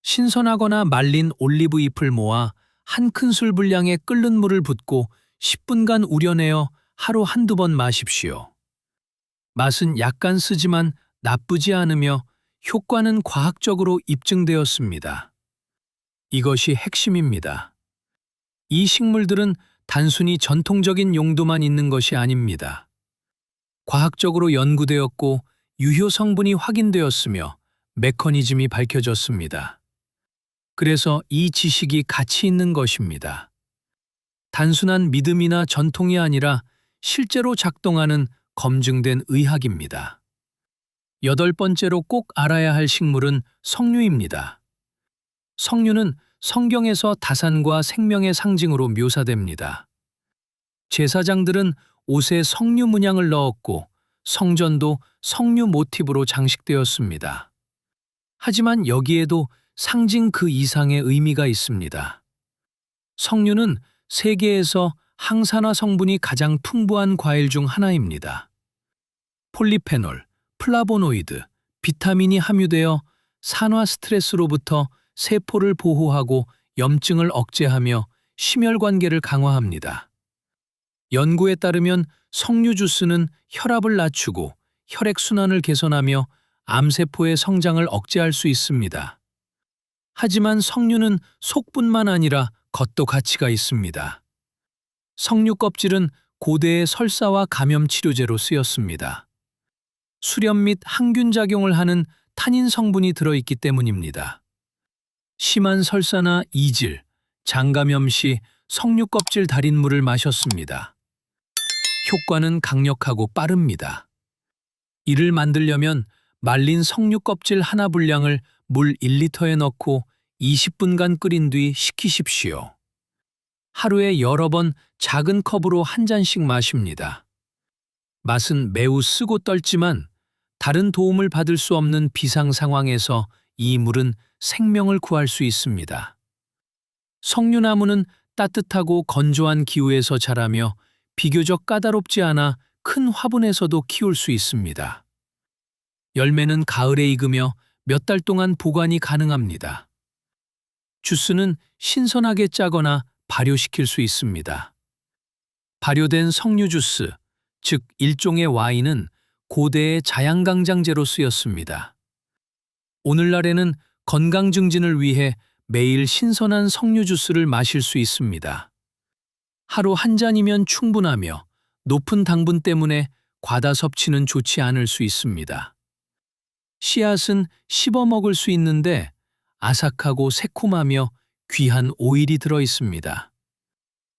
신선하거나 말린 올리브 잎을 모아 한 큰술 분량의 끓는 물을 붓고 10분간 우려내어 하루 한두 번 마십시오. 맛은 약간 쓰지만 나쁘지 않으며 효과는 과학적으로 입증되었습니다. 이것이 핵심입니다. 이 식물들은 단순히 전통적인 용도만 있는 것이 아닙니다. 과학적으로 연구되었고 유효 성분이 확인되었으며 메커니즘이 밝혀졌습니다. 그래서 이 지식이 가치 있는 것입니다. 단순한 믿음이나 전통이 아니라 실제로 작동하는 검증된 의학입니다. 8번째로 꼭 알아야 할 식물은 석류입니다. 석류는 성경에서 다산과 생명의 상징으로 묘사됩니다. 제사장들은 옷에 석류 문양을 넣었고 성전도 석류 모티브로 장식되었습니다. 하지만 여기에도 상징 그 이상의 의미가 있습니다. 석류는 세계에서 항산화 성분이 가장 풍부한 과일 중 하나입니다. 폴리페놀, 플라보노이드, 비타민이 함유되어 산화 스트레스로부터 세포를 보호하고 염증을 억제하며 심혈관계를 강화합니다. 연구에 따르면 석류 주스는 혈압을 낮추고 혈액순환을 개선하며 암세포의 성장을 억제할 수 있습니다. 하지만 석류는 속뿐만 아니라 겉도 가치가 있습니다. 석류 껍질은 고대의 설사와 감염 치료제로 쓰였습니다. 수렴 및 항균 작용을 하는 타닌 성분이 들어있기 때문입니다. 심한 설사나 이질, 장감염 시 석류 껍질 달인 물을 마셨습니다. 효과는 강력하고 빠릅니다. 이를 만들려면 말린 석류 껍질 하나 분량을 물 1리터에 넣고 20분간 끓인 뒤 식히십시오. 하루에 여러 번 작은 컵으로 한 잔씩 마십니다. 맛은 매우 쓰고 떨지만 다른 도움을 받을 수 없는 비상 상황에서 이 물은 생명을 구할 수 있습니다. 석류나무는 따뜻하고 건조한 기후에서 자라며 비교적 까다롭지 않아 큰 화분에서도 키울 수 있습니다. 열매는 가을에 익으며 몇 달 동안 보관이 가능합니다. 주스는 신선하게 짜거나 발효시킬 수 있습니다. 발효된 석류 주스, 즉 일종의 와인은 고대의 자양강장제로 쓰였습니다. 오늘날에는 건강 증진을 위해 매일 신선한 석류 주스를 마실 수 있습니다. 하루 한 잔이면 충분하며 높은 당분 때문에 과다 섭취는 좋지 않을 수 있습니다. 씨앗은 씹어 먹을 수 있는데 아삭하고 새콤하며 귀한 오일이 들어 있습니다.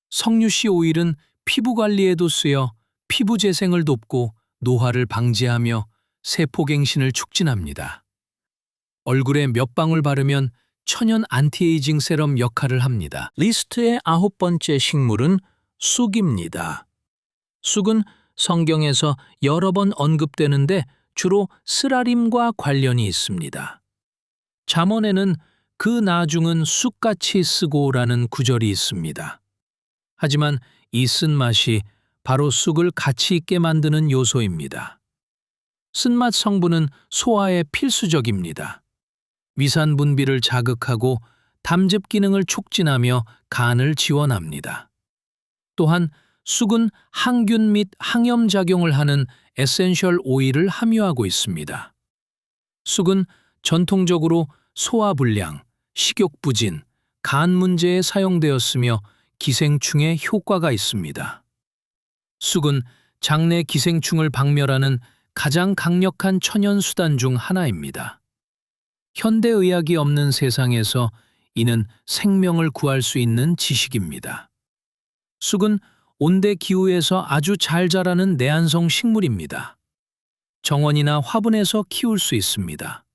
석류씨 오일은 피부 관리에도 쓰여 피부 재생을 돕고 노화를 방지하며 세포갱신을 촉진합니다. 얼굴에 몇 방울 바르면 천연 안티에이징 세럼 역할을 합니다. 리스트의 9번째 식물은 쑥입니다. 쑥은 성경에서 여러 번 언급되는데 주로 쓰라림과 관련이 있습니다. 잠언에는 그 나중은 쑥같이 쓰고라는 구절이 있습니다. 하지만 이 쓴맛이 바로 쑥을 가치 있게 만드는 요소입니다. 쓴맛 성분은 소화에 필수적입니다. 위산 분비를 자극하고 담즙 기능을 촉진하며 간을 지원합니다. 또한 쑥은 항균 및 항염 작용을 하는 에센셜 오일을 함유하고 있습니다. 쑥은 전통적으로 소화불량, 식욕부진, 간 문제에 사용되었으며 기생충에 효과가 있습니다. 쑥은 장내 기생충을 박멸하는 가장 강력한 천연 수단 중 하나입니다. 현대의학이 없는 세상에서 이는 생명을 구할 수 있는 지식입니다. 쑥은 온대 기후에서 아주 잘 자라는 내한성 식물입니다. 정원이나 화분에서 키울 수 있습니다.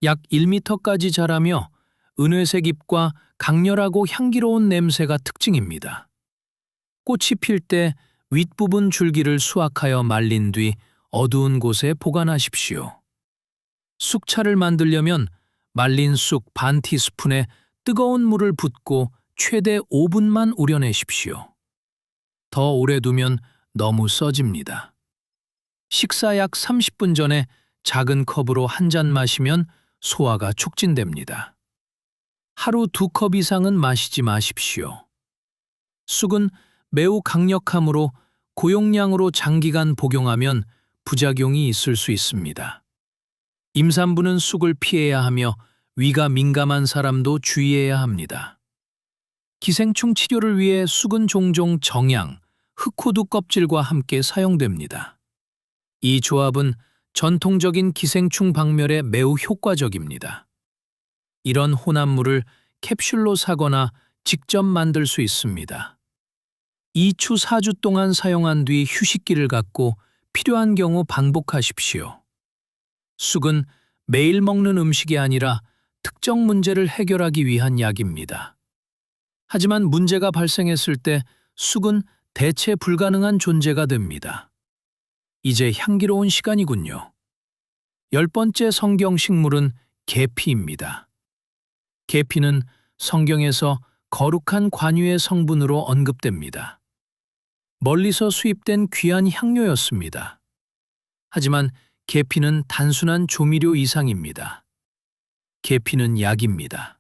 약 1m까지 자라며 은회색 잎과 강렬하고 향기로운 냄새가 특징입니다. 꽃이 필 때 윗부분 줄기를 수확하여 말린 뒤 어두운 곳에 보관하십시오. 쑥차를 만들려면 말린 쑥 반 티스푼에 뜨거운 물을 붓고 최대 5분만 우려내십시오. 더 오래 두면 너무 써집니다. 식사 약 30분 전에 작은 컵으로 한 잔 마시면 소화가 촉진됩니다. 하루 2컵 이상은 마시지 마십시오. 쑥은 매우 강력하므로 고용량으로 장기간 복용하면 부작용이 있을 수 있습니다. 임산부는 쑥을 피해야 하며 위가 민감한 사람도 주의해야 합니다. 기생충 치료를 위해 쑥은 종종 정향, 흑호두 껍질과 함께 사용됩니다. 이 조합은 전통적인 기생충 박멸에 매우 효과적입니다. 이런 혼합물을 캡슐로 사거나 직접 만들 수 있습니다. 2주 4주 동안 사용한 뒤 휴식기를 갖고 필요한 경우 반복하십시오. 쑥은 매일 먹는 음식이 아니라 특정 문제를 해결하기 위한 약입니다. 하지만 문제가 발생했을 때 쑥은 대체 불가능한 존재가 됩니다. 이제 향기로운 시간이군요. 10번째 성경 식물은 계피입니다. 계피는 성경에서 거룩한 관유의 성분으로 언급됩니다. 멀리서 수입된 귀한 향료였습니다. 하지만 계피는 단순한 조미료 이상입니다. 계피는 약입니다.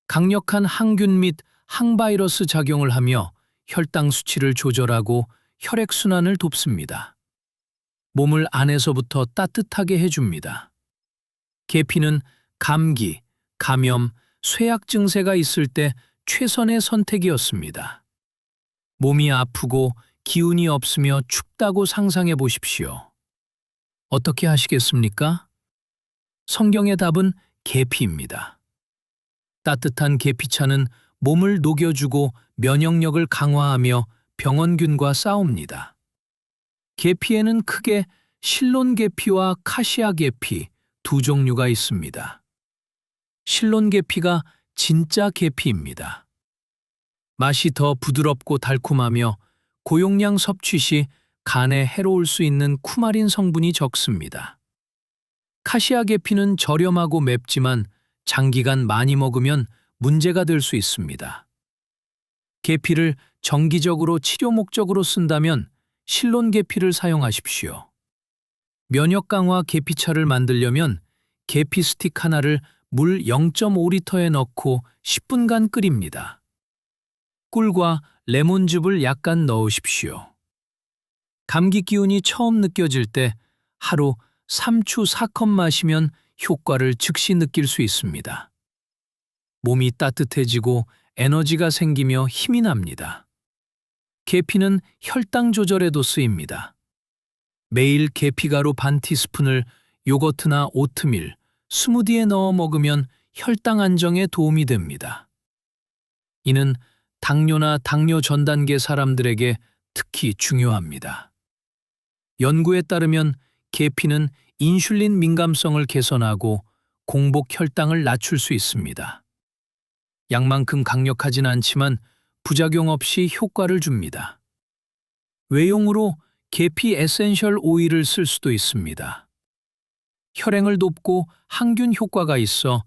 강력한 항균 및 항바이러스 작용을 하며 혈당 수치를 조절하고 혈액순환을 돕습니다. 몸을 안에서부터 따뜻하게 해줍니다. 계피는 감기, 감염, 쇠약 증세가 있을 때 최선의 선택이었습니다. 몸이 아프고 기운이 없으며 춥다고 상상해 보십시오. 어떻게 하시겠습니까? 성경의 답은 계피입니다. 따뜻한 계피차는 몸을 녹여주고 면역력을 강화하며 병원균과 싸웁니다. 계피에는 크게 실론 계피와 카시아 계피 두 종류가 있습니다. 실론 계피가 진짜 계피입니다. 맛이 더 부드럽고 달콤하며 고용량 섭취 시 간에 해로울 수 있는 쿠마린 성분이 적습니다. 카시아 계피는 저렴하고 맵지만 장기간 많이 먹으면 문제가 될 수 있습니다. 계피를 정기적으로 치료 목적으로 쓴다면 실론 계피를 사용하십시오. 면역 강화 계피차를 만들려면 계피 스틱 하나를 물 0.5리터에 넣고 10분간 끓입니다. 꿀과 레몬즙을 약간 넣으십시오. 감기 기운이 처음 느껴질 때 하루 3추 4컵 마시면 효과를 즉시 느낄 수 있습니다. 몸이 따뜻해지고 에너지가 생기며 힘이 납니다. 계피는 혈당 조절에도 쓰입니다. 매일 계피가루 반 티스푼을 요거트나 오트밀, 스무디에 넣어 먹으면 혈당 안정에 도움이 됩니다. 이는 당뇨나 당뇨 전 단계 사람들에게 특히 중요합니다. 연구에 따르면 계피는 인슐린 민감성을 개선하고 공복 혈당을 낮출 수 있습니다. 약만큼 강력하진 않지만 부작용 없이 효과를 줍니다. 외용으로 계피 에센셜 오일을 쓸 수도 있습니다. 혈행을 돕고 항균 효과가 있어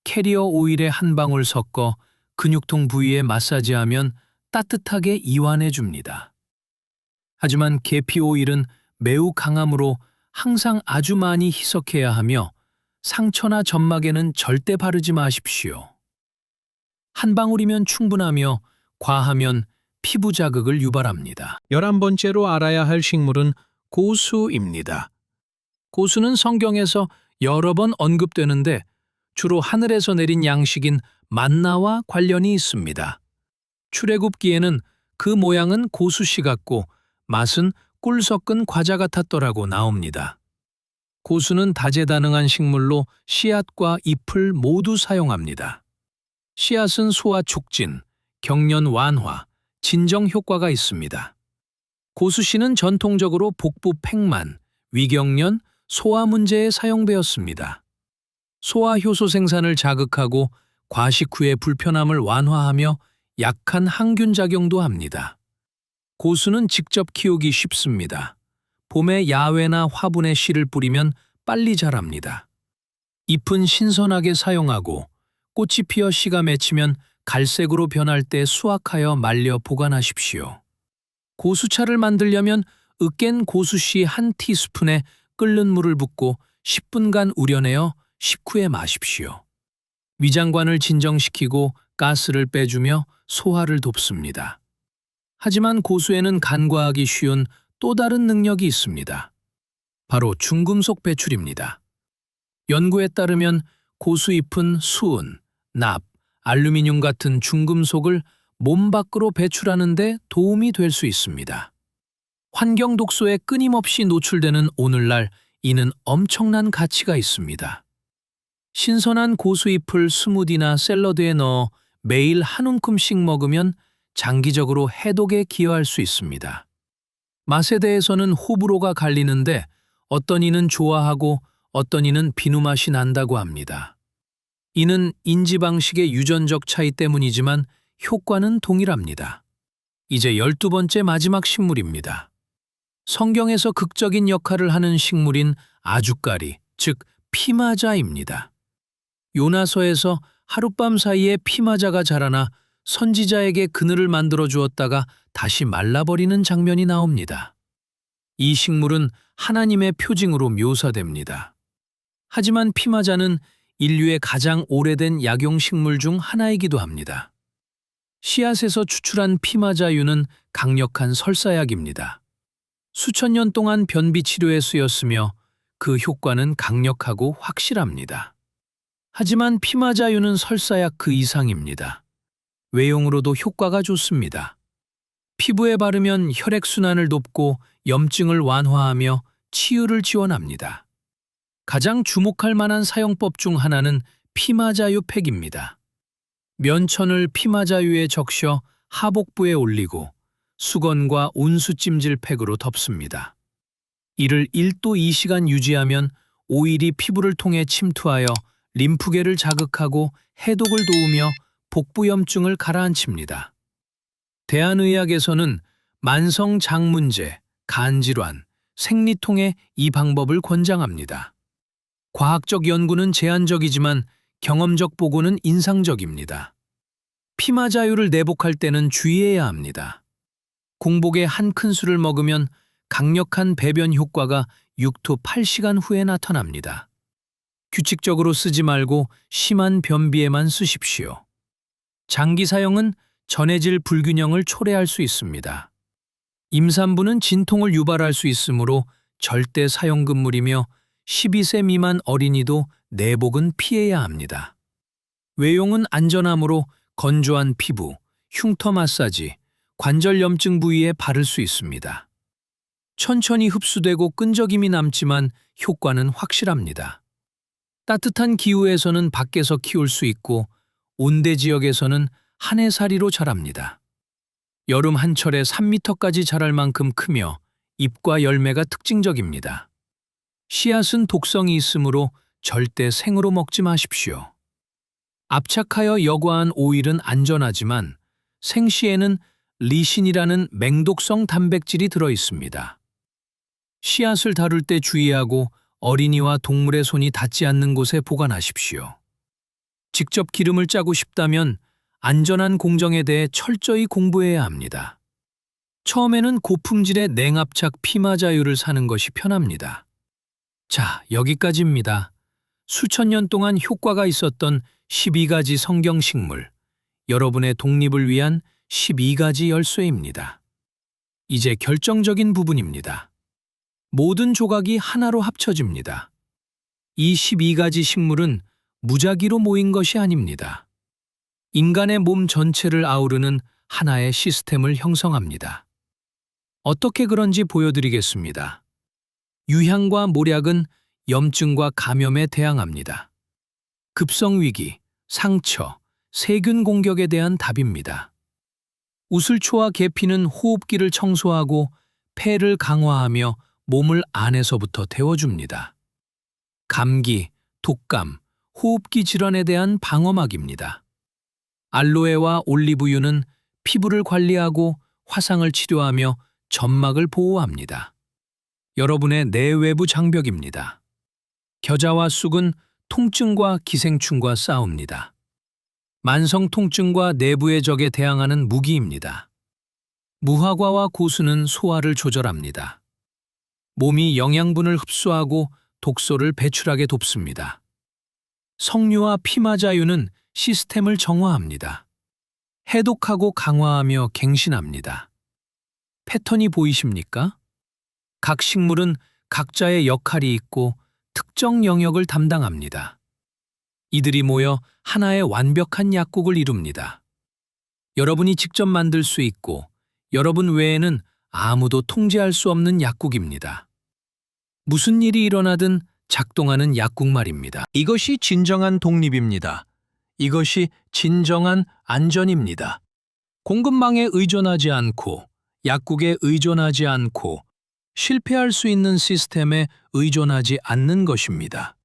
캐리어 오일에 한 방울 섞어 근육통 부위에 마사지하면 따뜻하게 이완해 줍니다. 하지만 계피 오일은 매우 강하므로 항상 아주 많이 희석해야 하며 상처나 점막에는 절대 바르지 마십시오. 한 방울이면 충분하며 과하면 피부 자극을 유발합니다. 11번째로 알아야 할 식물은 고수입니다. 고수는 성경에서 여러 번 언급되는데 주로 하늘에서 내린 양식인 만나와 관련이 있습니다. 출애굽기에는 그 모양은 고수씨 같고 맛은 꿀 섞은 과자 같았더라고 나옵니다. 고수는 다재다능한 식물로 씨앗과 잎을 모두 사용합니다. 씨앗은 소화 촉진, 경련 완화, 진정 효과가 있습니다. 고수씨는 전통적으로 복부 팽만, 위경련, 소화 문제에 사용되었습니다. 소화 효소 생산을 자극하고 과식 후의 불편함을 완화하며 약한 항균 작용도 합니다. 고수는 직접 키우기 쉽습니다. 봄에 야외나 화분에 씨를 뿌리면 빨리 자랍니다. 잎은 신선하게 사용하고 꽃이 피어 씨가 맺히면 갈색으로 변할 때 수확하여 말려 보관하십시오. 고수차를 만들려면 으깬 고수씨 한 티스푼에 끓는 물을 붓고 10분간 우려내어 식후에 마십시오. 위장관을 진정시키고 가스를 빼주며 소화를 돕습니다. 하지만 고수에는 간과하기 쉬운 또 다른 능력이 있습니다. 바로 중금속 배출입니다. 연구에 따르면 고수잎은 수은, 납, 알루미늄 같은 중금속을 몸 밖으로 배출하는 데 도움이 될 수 있습니다. 환경 독소에 끊임없이 노출되는 오늘날 이는 엄청난 가치가 있습니다. 신선한 고수잎을 스무디나 샐러드에 넣어 매일 한 움큼씩 먹으면 장기적으로 해독에 기여할 수 있습니다. 맛에 대해서는 호불호가 갈리는데 어떤 이는 좋아하고 어떤 이는 비누 맛이 난다고 합니다. 이는 인지 방식의 유전적 차이 때문이지만 효과는 동일합니다. 이제 12번째 마지막 식물입니다. 성경에서 극적인 역할을 하는 식물인 아주까리, 즉 피마자입니다. 요나서에서 하룻밤 사이에 피마자가 자라나 선지자에게 그늘을 만들어 주었다가 다시 말라버리는 장면이 나옵니다. 이 식물은 하나님의 표징으로 묘사됩니다. 하지만 피마자는 인류의 가장 오래된 약용식물 중 하나이기도 합니다. 씨앗에서 추출한 피마자유는 강력한 설사약입니다. 수천 년 동안 변비 치료에 쓰였으며 그 효과는 강력하고 확실합니다. 하지만 피마자유는 설사약 그 이상입니다. 외용으로도 효과가 좋습니다. 피부에 바르면 혈액순환을 돕고 염증을 완화하며 치유를 지원합니다. 가장 주목할 만한 사용법 중 하나는 피마자유 팩입니다. 면천을 피마자유에 적셔 하복부에 올리고 수건과 온수찜질 팩으로 덮습니다. 이를 1도 2시간 유지하면 오일이 피부를 통해 침투하여 림프계를 자극하고 해독을 도우며 복부 염증을 가라앉힙니다. 대한의학에서는 만성 장문제, 간질환, 생리통에 이 방법을 권장합니다. 과학적 연구는 제한적이지만 경험적 보고는 인상적입니다. 피마자유를 내복할 때는 주의해야 합니다. 공복에 한 큰술을 먹으면 강력한 배변 효과가 6to 8시간 후에 나타납니다. 규칙적으로 쓰지 말고 심한 변비에만 쓰십시오. 장기 사용은 전해질 불균형을 초래할 수 있습니다. 임산부는 진통을 유발할 수 있으므로 절대 사용 금물이며 12세 미만 어린이도 내복은 피해야 합니다. 외용은 안전하므로 건조한 피부, 흉터 마사지, 관절 염증 부위에 바를 수 있습니다. 천천히 흡수되고 끈적임이 남지만 효과는 확실합니다. 따뜻한 기후에서는 밖에서 키울 수 있고 온대 지역에서는 한 해살이로 자랍니다. 여름 한철에 3m까지 자랄 만큼 크며 잎과 열매가 특징적입니다. 씨앗은 독성이 있으므로 절대 생으로 먹지 마십시오. 압착하여 여과한 오일은 안전하지만 생씨에는 리신이라는 맹독성 단백질이 들어 있습니다. 씨앗을 다룰 때 주의하고 어린이와 동물의 손이 닿지 않는 곳에 보관하십시오. 직접 기름을 짜고 싶다면 안전한 공정에 대해 철저히 공부해야 합니다. 처음에는 고품질의 냉압착 피마자유를 사는 것이 편합니다. 자, 여기까지입니다. 수천 년 동안 효과가 있었던 12가지 성경식물, 여러분의 독립을 위한 12가지 열쇠입니다. 이제 결정적인 부분입니다. 모든 조각이 하나로 합쳐집니다. 이 12가지 식물은 무작위로 모인 것이 아닙니다. 인간의 몸 전체를 아우르는 하나의 시스템을 형성합니다. 어떻게 그런지 보여드리겠습니다. 유향과 모략은 염증과 감염에 대항합니다. 급성위기, 상처, 세균 공격에 대한 답입니다. 우슬초와 계피는 호흡기를 청소하고 폐를 강화하며 몸을 안에서부터 데워줍니다. 감기, 독감, 호흡기 질환에 대한 방어막입니다. 알로에와 올리브유는 피부를 관리하고 화상을 치료하며 점막을 보호합니다. 여러분의 내외부 장벽입니다. 겨자와 쑥은 통증과 기생충과 싸웁니다. 만성 통증과 내부의 적에 대항하는 무기입니다. 무화과와 고수는 소화를 조절합니다. 몸이 영양분을 흡수하고 독소를 배출하게 돕습니다. 석류와 피마자유는 시스템을 정화합니다. 해독하고 강화하며 갱신합니다. 패턴이 보이십니까? 각 식물은 각자의 역할이 있고 특정 영역을 담당합니다. 이들이 모여 하나의 완벽한 약국을 이룹니다. 여러분이 직접 만들 수 있고 여러분 외에는 아무도 통제할 수 없는 약국입니다. 무슨 일이 일어나든 작동하는 약국 말입니다. 이것이 진정한 독립입니다. 이것이 진정한 안전입니다. 공급망에 의존하지 않고 약국에 의존하지 않고 실패할 수 있는 시스템에 의존하지 않는 것입니다.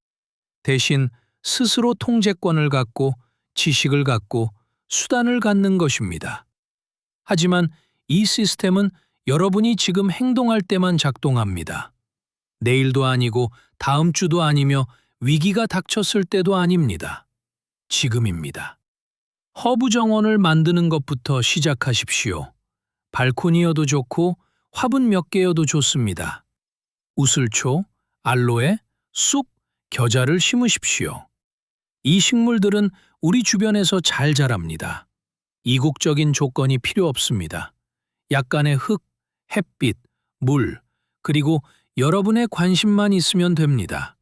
대신 스스로 통제권을 갖고 지식을 갖고 수단을 갖는 것입니다. 하지만 이 시스템은 여러분이 지금 행동할 때만 작동합니다. 내일도 아니고 다음 주도 아니며 위기가 닥쳤을 때도 아닙니다. 지금입니다. 허브 정원을 만드는 것부터 시작하십시오. 발코니여도 좋고 화분 몇 개여도 좋습니다. 우슬초, 알로에, 쑥, 겨자를 심으십시오. 이 식물들은 우리 주변에서 잘 자랍니다. 이국적인 조건이 필요 없습니다. 약간의 흙, 햇빛, 물, 그리고 여러분의 관심만 있으면 됩니다.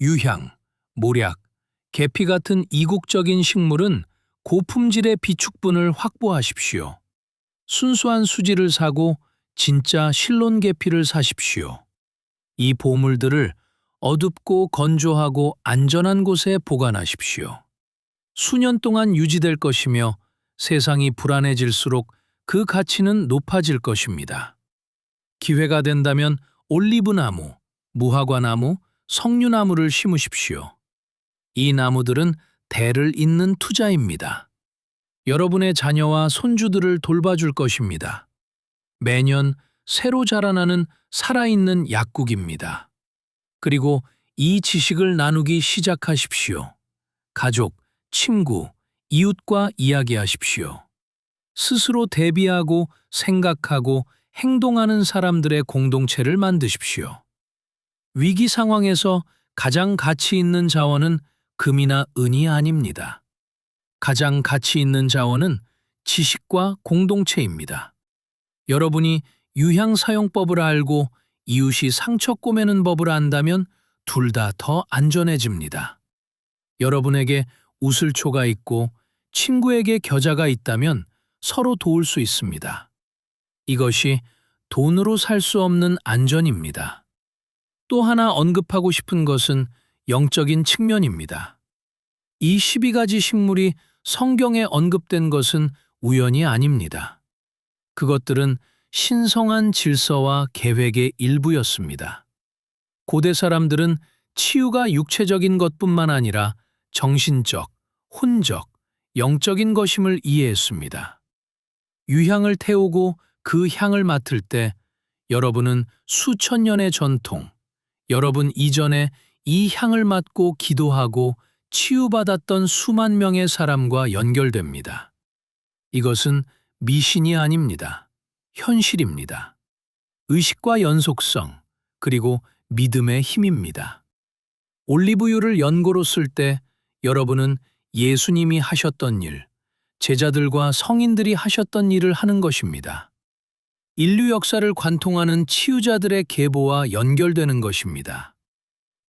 유향, 모략, 계피 같은 이국적인 식물은 고품질의 비축분을 확보하십시오. 순수한 수지를 사고 진짜 실론 계피를 사십시오. 이 보물들을 어둡고 건조하고 안전한 곳에 보관하십시오. 수년 동안 유지될 것이며 세상이 불안해질수록 그 가치는 높아질 것입니다. 기회가 된다면 올리브나무, 무화과나무, 석류나무를 심으십시오. 이 나무들은 대를 잇는 투자입니다. 여러분의 자녀와 손주들을 돌봐줄 것입니다. 매년 새로 자라나는 살아있는 약국입니다. 그리고 이 지식을 나누기 시작하십시오. 가족, 친구, 이웃과 이야기하십시오. 스스로 대비하고 생각하고 행동하는 사람들의 공동체를 만드십시오. 위기 상황에서 가장 가치 있는 자원은 금이나 은이 아닙니다. 가장 가치 있는 자원은 지식과 공동체입니다. 여러분이 유향 사용법을 알고 이웃이 상처 꼬매는 법을 안다면 둘 다 더 안전해집니다. 여러분에게 우슬초가 있고 친구에게 겨자가 있다면 서로 도울 수 있습니다. 이것이 돈으로 살 수 없는 안전입니다. 또 하나 언급하고 싶은 것은 영적인 측면입니다. 이 12가지 식물이 성경에 언급된 것은 우연이 아닙니다. 그것들은 신성한 질서와 계획의 일부였습니다. 고대 사람들은 치유가 육체적인 것뿐만 아니라 정신적, 혼적, 영적인 것임을 이해했습니다. 유향을 태우고 그 향을 맡을 때 여러분은 수천 년의 전통, 여러분 이전에 이 향을 맡고 기도하고 치유받았던 수만 명의 사람과 연결됩니다. 이것은 미신이 아닙니다. 현실입니다. 의식과 연속성, 그리고 믿음의 힘입니다. 올리브유를 연고로 쓸 때 여러분은 예수님이 하셨던 일, 제자들과 성인들이 하셨던 일을 하는 것입니다. 인류 역사를 관통하는 치유자들의 계보와 연결되는 것입니다.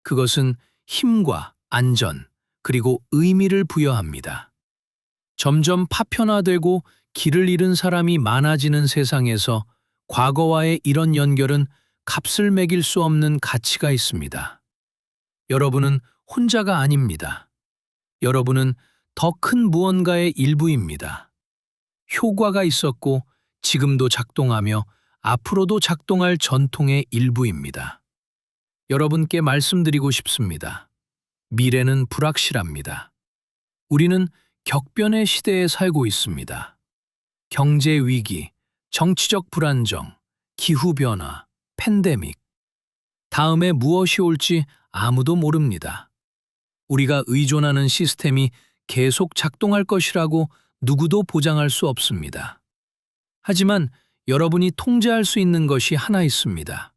그것은 힘과 안전, 그리고 의미를 부여합니다. 점점 파편화되고 길을 잃은 사람이 많아지는 세상에서 과거와의 이런 연결은 값을 매길 수 없는 가치가 있습니다. 여러분은 혼자가 아닙니다. 여러분은 더 큰 무언가의 일부입니다. 효과가 있었고 지금도 작동하며 앞으로도 작동할 전통의 일부입니다. 여러분께 말씀드리고 싶습니다. 미래는 불확실합니다. 우리는 격변의 시대에 살고 있습니다. 경제 위기, 정치적 불안정, 기후변화, 팬데믹. 다음에 무엇이 올지 아무도 모릅니다. 우리가 의존하는 시스템이 계속 작동할 것이라고 누구도 보장할 수 없습니다. 하지만 여러분이 통제할 수 있는 것이 하나 있습니다.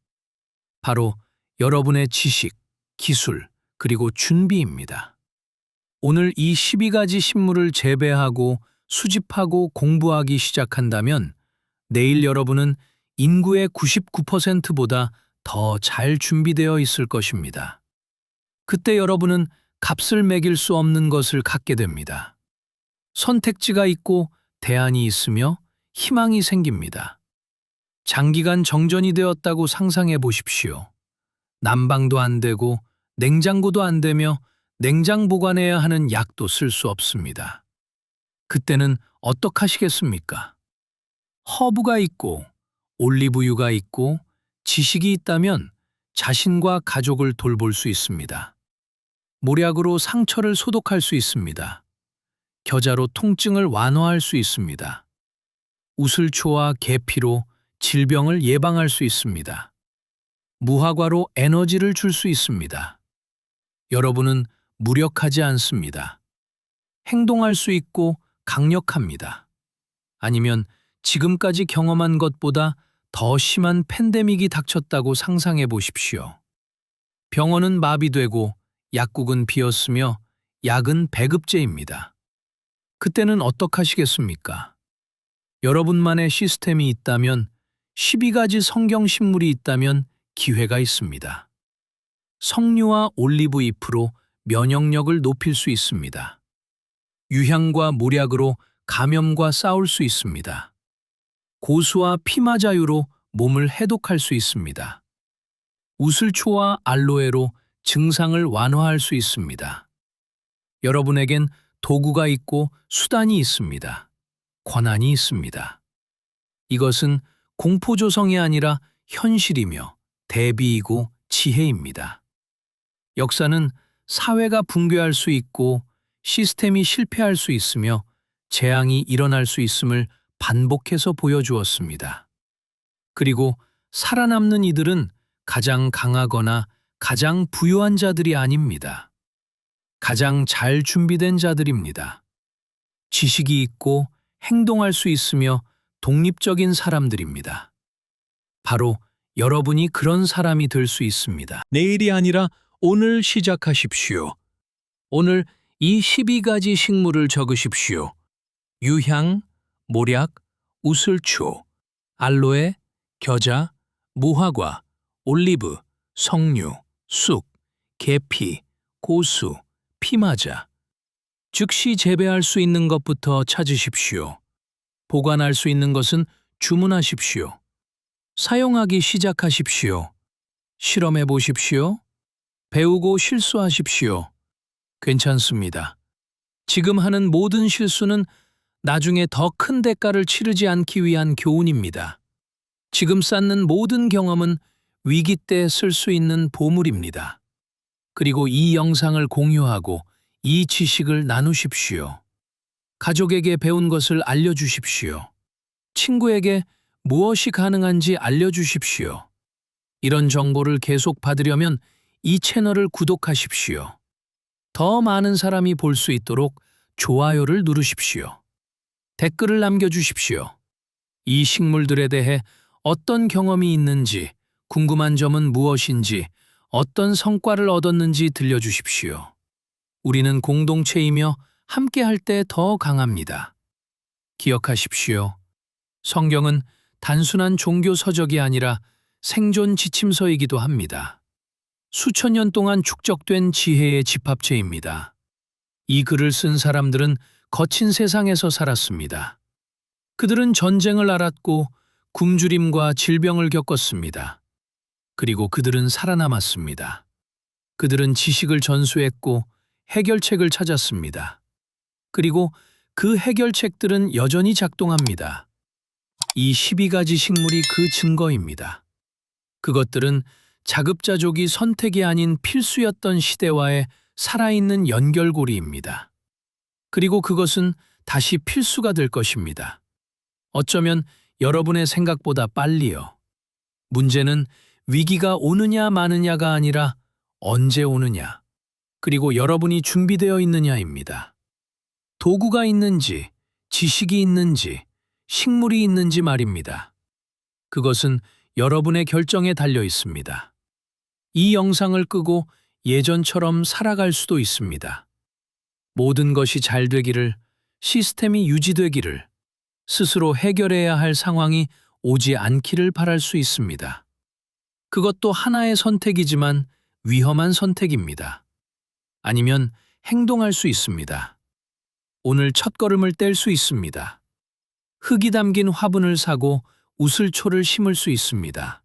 바로 여러분의 지식, 기술, 그리고 준비입니다. 오늘 이 12가지 식물을 재배하고 수집하고 공부하기 시작한다면 내일 여러분은 인구의 99%보다 더 잘 준비되어 있을 것입니다. 그때 여러분은 값을 매길 수 없는 것을 갖게 됩니다. 선택지가 있고 대안이 있으며 희망이 생깁니다. 장기간 정전이 되었다고 상상해 보십시오. 난방도 안 되고 냉장고도 안 되며 냉장 보관해야 하는 약도 쓸 수 없습니다. 그때는 어떡하시겠습니까? 허브가 있고 올리브유가 있고 지식이 있다면 자신과 가족을 돌볼 수 있습니다. 모략으로 상처를 소독할 수 있습니다. 겨자로 통증을 완화할 수 있습니다. 우슬초와 계피로 질병을 예방할 수 있습니다. 무화과로 에너지를 줄 수 있습니다. 여러분은 무력하지 않습니다. 행동할 수 있고 강력합니다. 아니면 지금까지 경험한 것보다 더 심한 팬데믹이 닥쳤다고 상상해 보십시오. 병원은 마비되고 약국은 비었으며 약은 배급제입니다. 그때는 어떡하시겠습니까? 여러분만의 시스템이 있다면, 12가지 성경 식물이 있다면 기회가 있습니다. 석류와 올리브 잎으로 면역력을 높일 수 있습니다. 유향과 모략으로 감염과 싸울 수 있습니다. 고수와 피마자유로 몸을 해독할 수 있습니다. 우슬초와 알로에로 증상을 완화할 수 있습니다. 여러분에겐 도구가 있고 수단이 있습니다. 권한이 있습니다. 이것은 공포조성이 아니라 현실이며 대비이고 지혜입니다. 역사는 사회가 붕괴할 수 있고 시스템이 실패할 수 있으며 재앙이 일어날 수 있음을 반복해서 보여주었습니다. 그리고 살아남는 이들은 가장 강하거나 가장 부유한 자들이 아닙니다. 가장 잘 준비된 자들입니다. 지식이 있고 행동할 수 있으며 독립적인 사람들입니다. 바로 여러분이 그런 사람이 될 수 있습니다. 내일이 아니라 오늘 시작하십시오. 오늘 이 12가지 식물을 적으십시오. 유향, 모략, 우슬초, 알로에, 겨자, 무화과, 올리브, 석류, 쑥, 계피, 고수, 피마자. 즉시 재배할 수 있는 것부터 찾으십시오. 보관할 수 있는 것은 주문하십시오. 사용하기 시작하십시오. 실험해 보십시오. 배우고 실수하십시오. 괜찮습니다. 지금 하는 모든 실수는 나중에 더 큰 대가를 치르지 않기 위한 교훈입니다. 지금 쌓는 모든 경험은 위기 때 쓸 수 있는 보물입니다. 그리고 이 영상을 공유하고 이 지식을 나누십시오. 가족에게 배운 것을 알려주십시오. 친구에게 무엇이 가능한지 알려주십시오. 이런 정보를 계속 받으려면 이 채널을 구독하십시오. 더 많은 사람이 볼 수 있도록 좋아요를 누르십시오. 댓글을 남겨주십시오. 이 식물들에 대해 어떤 경험이 있는지, 궁금한 점은 무엇인지, 어떤 성과를 얻었는지 들려주십시오. 우리는 공동체이며 함께할 때 더 강합니다. 기억하십시오. 성경은 단순한 종교 서적이 아니라 생존 지침서이기도 합니다. 수천 년 동안 축적된 지혜의 집합체입니다. 이 글을 쓴 사람들은 거친 세상에서 살았습니다. 그들은 전쟁을 알았고 굶주림과 질병을 겪었습니다. 그리고 그들은 살아남았습니다. 그들은 지식을 전수했고 해결책을 찾았습니다. 그리고 그 해결책들은 여전히 작동합니다. 이 12가지 식물이 그 증거입니다. 그것들은 자급자족이 선택이 아닌 필수였던 시대와의 살아있는 연결고리입니다. 그리고 그것은 다시 필수가 될 것입니다. 어쩌면 여러분의 생각보다 빨리요. 문제는 위기가 오느냐 마느냐가 아니라 언제 오느냐, 그리고 여러분이 준비되어 있느냐입니다. 도구가 있는지, 지식이 있는지, 식물이 있는지 말입니다. 그것은 여러분의 결정에 달려 있습니다. 이 영상을 끄고 예전처럼 살아갈 수도 있습니다. 모든 것이 잘 되기를, 시스템이 유지되기를, 스스로 해결해야 할 상황이 오지 않기를 바랄 수 있습니다. 그것도 하나의 선택이지만 위험한 선택입니다. 아니면 행동할 수 있습니다. 오늘 첫걸음을 뗄 수 있습니다. 흙이 담긴 화분을 사고 우슬초를 심을 수 있습니다.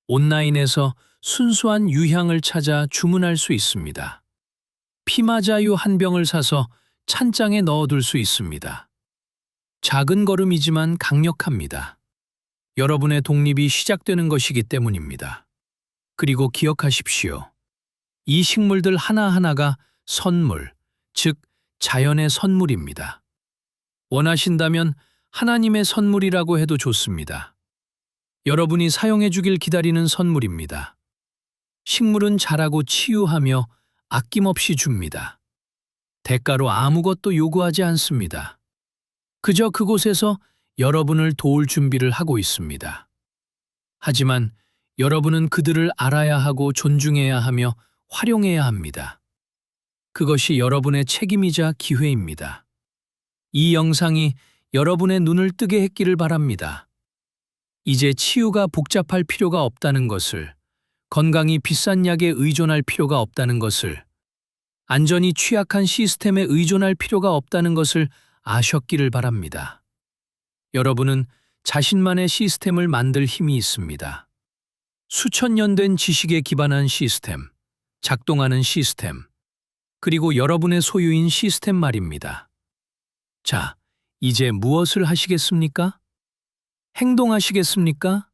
온라인에서 순수한 유향을 찾아 주문할 수 있습니다. 피마자유 한 병을 사서 찬장에 넣어둘 수 있습니다. 작은 걸음이지만 강력합니다. 여러분의 독립이 시작되는 것이기 때문입니다. 그리고 기억하십시오. 이 식물들 하나하나가 선물, 즉 자연의 선물입니다. 원하신다면 하나님의 선물이라고 해도 좋습니다. 여러분이 사용해 주길 기다리는 선물입니다. 식물은 자라고 치유하며 아낌없이 줍니다. 대가로 아무것도 요구하지 않습니다. 그저 그곳에서 여러분을 도울 준비를 하고 있습니다. 하지만 여러분은 그들을 알아야 하고 존중해야 하며 활용해야 합니다. 그것이 여러분의 책임이자 기회입니다. 이 영상이 여러분의 눈을 뜨게 했기를 바랍니다. 이제 치유가 복잡할 필요가 없다는 것을, 건강이 비싼 약에 의존할 필요가 없다는 것을, 안전이 취약한 시스템에 의존할 필요가 없다는 것을 아셨기를 바랍니다. 여러분은 자신만의 시스템을 만들 힘이 있습니다. 수천 년 된 지식에 기반한 시스템, 작동하는 시스템, 그리고 여러분의 소유인 시스템 말입니다. 자, 이제 무엇을 하시겠습니까? 행동하시겠습니까?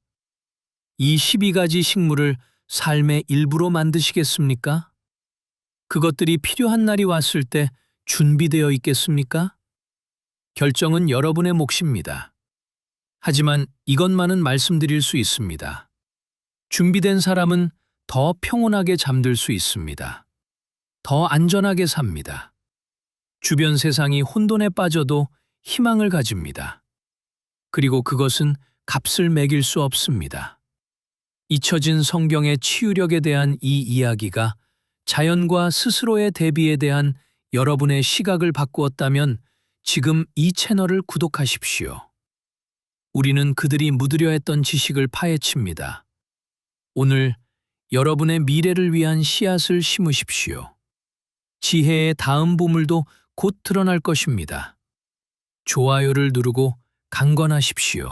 이 12가지 식물을 삶의 일부로 만드시겠습니까? 그것들이 필요한 날이 왔을 때 준비되어 있겠습니까? 결정은 여러분의 몫입니다. 하지만 이것만은 말씀드릴 수 있습니다. 준비된 사람은 더 평온하게 잠들 수 있습니다. 더 안전하게 삽니다. 주변 세상이 혼돈에 빠져도 희망을 가집니다. 그리고 그것은 값을 매길 수 없습니다. 잊혀진 성경의 치유력에 대한 이 이야기가 자연과 스스로의 대비에 대한 여러분의 시각을 바꾸었다면 지금 이 채널을 구독하십시오. 우리는 그들이 묻으려 했던 지식을 파헤칩니다. 오늘 여러분의 미래를 위한 씨앗을 심으십시오. 지혜의 다음 보물도 곧 드러날 것입니다. 좋아요를 누르고 강건하십시오.